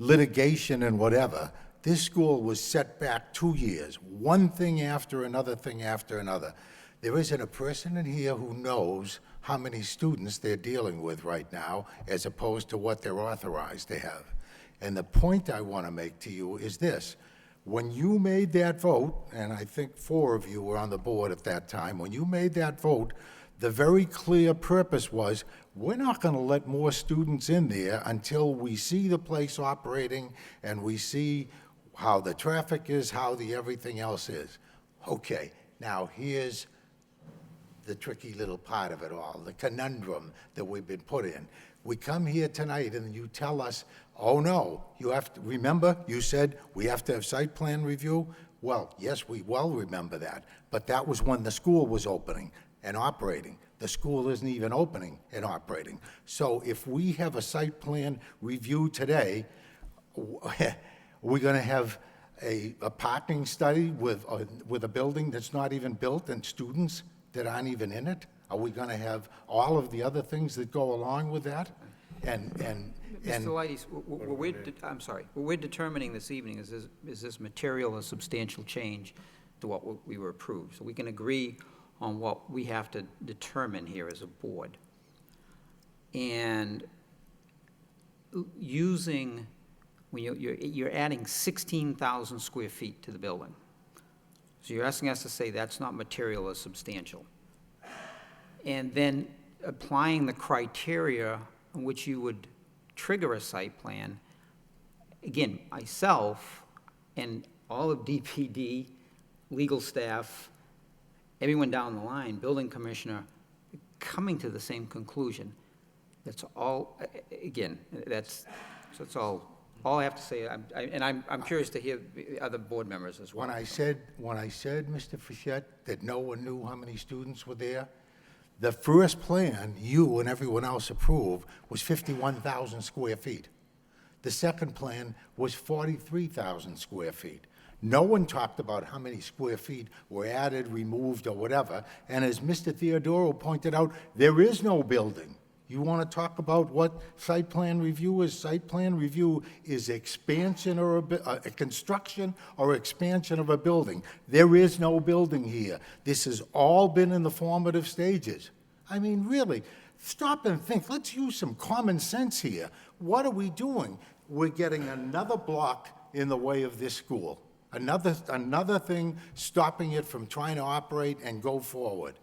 litigation and whatever, this school was set back 2 years, one thing after another thing after another. There isn't a person in here who knows how many students they're dealing with right now as opposed to what they're authorized to have. And the point I want to make to you is this. When you made that vote, and I think 4 of you were on the board at that time, when you made that vote, the very clear purpose was, we're not going to let more students in there until we see the place operating and we see how the traffic is, how the everything else is. Okay, now here's the tricky little part of it all, the conundrum that we've been put in. We come here tonight and you tell us, oh no, you have to, remember, you said we have to have site plan review? Well, yes, we well remember that, but that was when the school was opening and operating. The school isn't even opening and operating. So if we have a site plan review today, we're gonna have a parking study with a building that's not even built and students that aren't even in it? Are we going to have all of the other things that go along with that? Mr. Leidy, what we're determining this evening is this material a substantial change to what we were approved? So we can agree on what we have to determine here as a board. And using, when you're adding 16,000 square feet to the building. So you're asking us to say that's not material or substantial. And then applying the criteria on which you would trigger a site plan, again, myself and all of DPD, legal staff, everyone down the line, building commissioner, coming to the same conclusion. That's all, again, that's all I have to say. I'm curious to hear the other board members as well. When I said, Mr. Fischett, that no one knew how many students were there, the first plan you and everyone else approved was 51,000 square feet. The second plan was 43,000 square feet. No one talked about how many square feet were added, removed, or whatever. And as Mr. Theodoro pointed out, there is no building. You want to talk about what site plan review is? Site plan review is expansion or a construction or expansion of a building. There is no building here. This has all been in the formative stages. I mean, really, stop and think. Let's use some common sense here. What are we doing? We're getting another block in the way of this school. Another thing stopping it from trying to operate and go forward.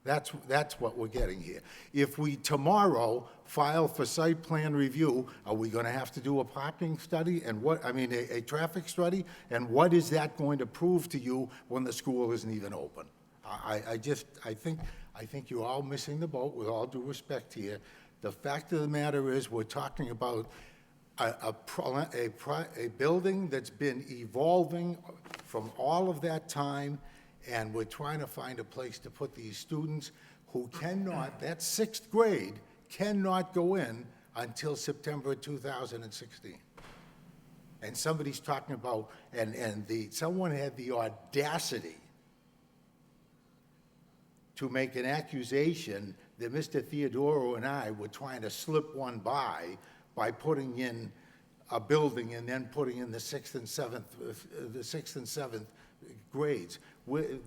That's what we're getting here. If we tomorrow file for site plan review, are we going to have to do a parking study and a traffic study? And what is that going to prove to you when the school isn't even open? I think you're all missing the boat, with all due respect here. The fact of the matter is, we're talking about a building that's been evolving from all of that time, and we're trying to find a place to put these students who cannot, that sixth grade, cannot go in until September 2016. And somebody's talking about, someone had the audacity to make an accusation that Mr. Theodoro and I were trying to slip one by putting in a building and then putting in the sixth and seventh grades.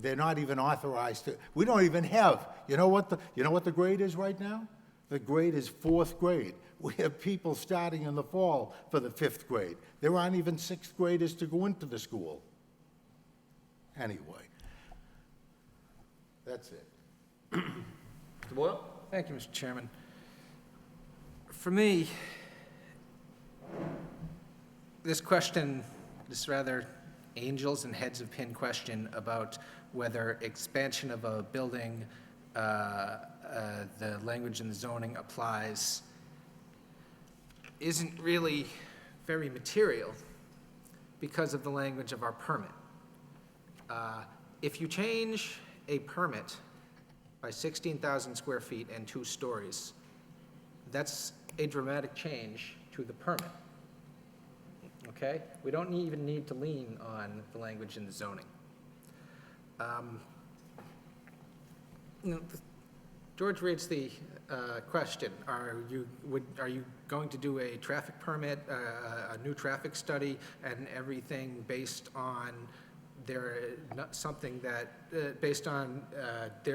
They're not even authorized to. We don't even have. You know what the grade is right now? The grade is fourth grade. We have people starting in the fall for the fifth grade. There aren't even sixth graders to go into the school. Anyway, that's it. Mr. Boyle? Thank you, Mr. Chairman. For me, this question, this rather angels and heads of pin question about whether expansion of a building, the language in the zoning applies, isn't really very material because of the language of our permit. If you change a permit by 16,000 square feet and 2 stories, that's a dramatic change to the permit. Okay? We don't even need to lean on the language in the zoning. George raised the question, are you going to do a traffic permit, a new traffic study, and everything based on there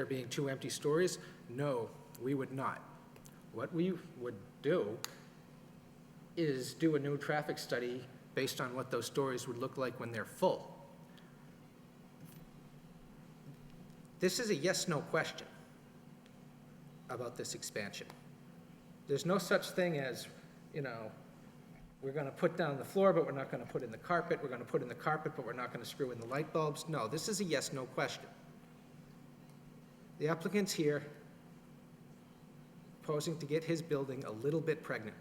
being 2 empty stories? No, we would not. What we would do is do a new traffic study based on what those stories would look like when they're full. This is a yes/no question about this expansion. There's no such thing as, we're going to put down the floor, but we're not going to put in the carpet. We're going to put in the carpet, but we're not going to screw in the light bulbs. No, this is a yes/no question. The applicant's here proposing to get his building a little bit pregnant.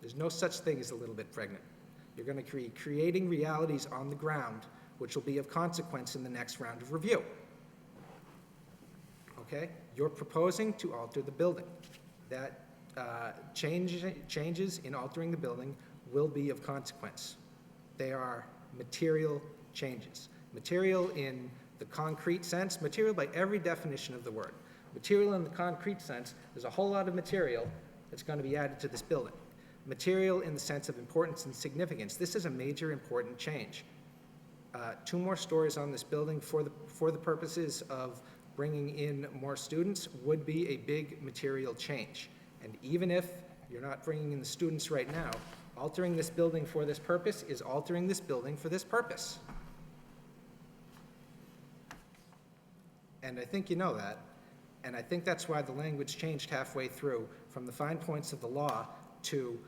There's no such thing as a little bit pregnant. You're going to be creating realities on the ground, which will be of consequence in the next round of review. Okay? You're proposing to alter the building. That changes in altering the building will be of consequence. They are material changes. Material in the concrete sense, material by every definition of the word. Material in the concrete sense, there's a whole lot of material that's going to be added to this building. Material in the sense of importance and significance. This is a major important change. 2 more stories on this building for the purposes of bringing in more students would be a big material change. And even if you're not bringing in the students right now, altering this building for this purpose is altering this building for this purpose. And I think you know that. And I think that's why the language changed halfway through from the fine points of the law to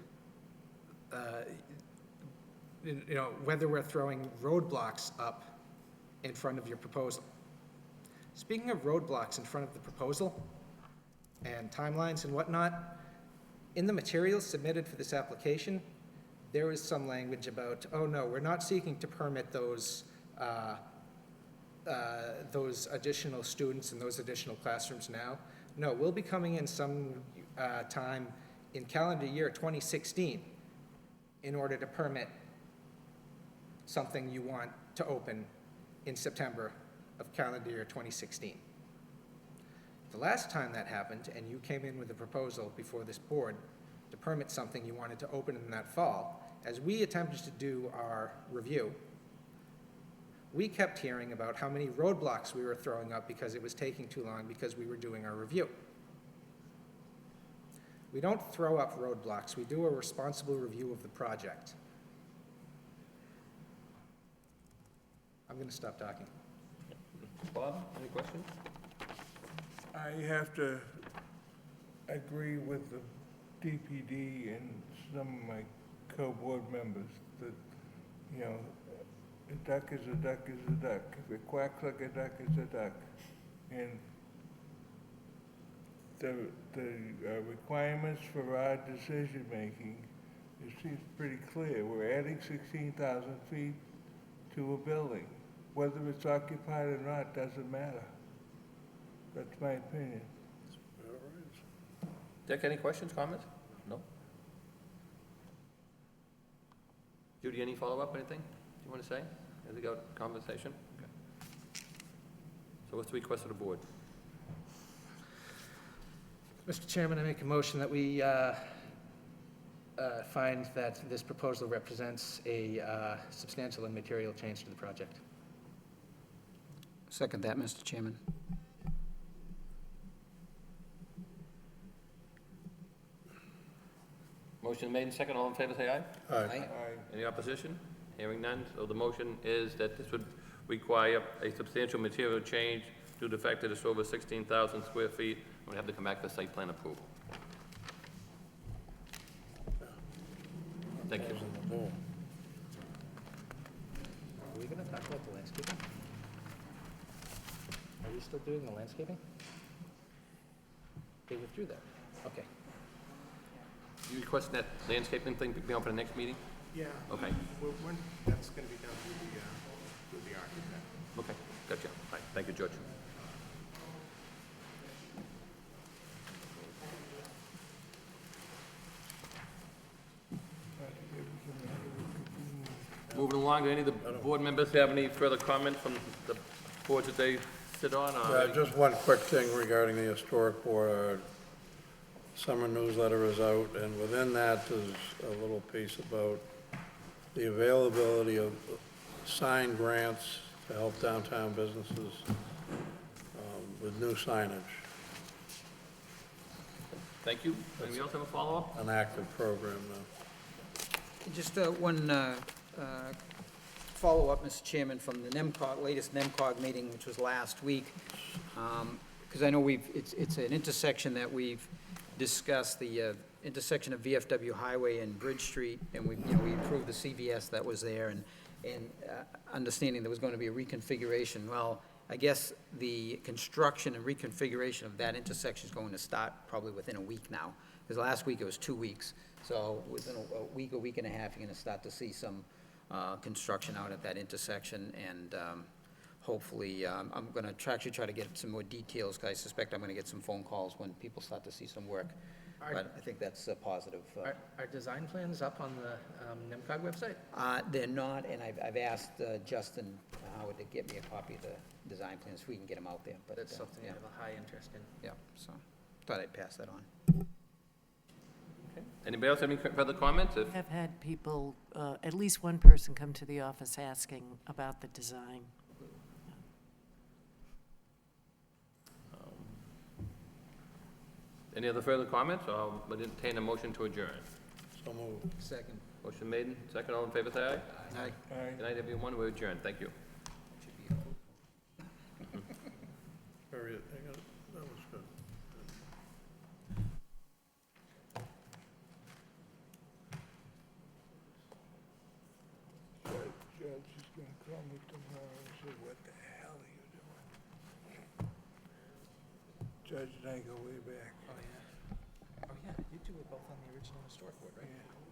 whether we're throwing roadblocks up in front of your proposal. Speaking of roadblocks in front of the proposal and timelines and whatnot, in the materials submitted for this application, there is some language about, oh no, we're not seeking to permit those additional students and those additional classrooms now. No, we'll be coming in some time in calendar year 2016 in order to permit something you want to open in September of calendar year 2016. The last time that happened, and you came in with a proposal before this board to permit something you wanted to open in that fall, as we attempted to do our review, we kept hearing about how many roadblocks we were throwing up because it was taking too long because we were doing our review. We don't throw up roadblocks, we do a responsible review of the project. I'm gonna stop talking. Bob, any questions? I have to agree with the DPD and some of my co-board members that, you know, a duck is a duck is a duck. If it quacks like a duck, it's a duck. And the requirements for our decision-making, it seems pretty clear. We're adding 16,000 feet to a building. Whether it's occupied or not doesn't matter. That's my opinion. Dick, any questions, comments? No? Judy, any follow-up, anything you want to say as we go to conversation? Okay. So what's the request of the board? Mr. Chairman, I make a motion that we find that this proposal represents a substantial and material change to the project. Second that, Mr. Chairman. Motion made and second, all in favor, say aye. Aye. Any opposition? Hearing none, so the motion is that this would require a substantial material change due to the fact that it's over 16,000 square feet, and would have to come back for site plan approval. Thank you. Are we gonna talk about the landscaping? Are we still doing the landscaping? They withdrew that, okay. You requesting that landscaping thing be on for the next meeting? Yeah. Okay, That's gonna be done through the architect. okay, gotcha. All right, thank you, George. Moving along, do any of the board members have any further comment from the boards that they sit on? or- Just one quick thing regarding the historic board. Our summer newsletter is out, and within that is a little piece about the availability of signed grants to help downtown businesses with new signage, Thank you. Anybody else have a follow-up? an active program now. Just one follow-up, Mr. Chairman, from the NEMCOG, latest NEMCOG meeting, which was last week, because I know it's an intersection that we've discussed, the intersection of VFW Highway and Bridge Street, and we approved the CVS that was there, and understanding there was going to be a reconfiguration. Well, I guess the construction and reconfiguration of that intersection is going to start probably within a week now, because last week it was 2 weeks. So within a week and a half, you're going to start to see some construction out at that intersection, and hopefully, I'm going to actually try to get some more details, because I suspect I'm going to get some phone calls when people start to see some work. But I think that's positive. Are design plans up on the NEMCOG website? They're not, and I've asked Justin Howard to get me a copy of the design plans, so we can get them out there. But That's something I yeah, have a high interest in. yeah, so thought I'd pass that on. Anybody else have any further comments? If- Have had people, at least one person come to the office asking about the design. Any other further comments? I'll entertain a motion to adjourn. So moved. Second. Motion made, second, all in favor, say aye. Aye. Good night, everyone, we're adjourned, thank you. That was good. Judge is gonna call me tomorrow and say, what the hell are you doing? Judge and I go way back. Oh, yeah. Oh, yeah, you two were both on the original historic board, right? Yeah.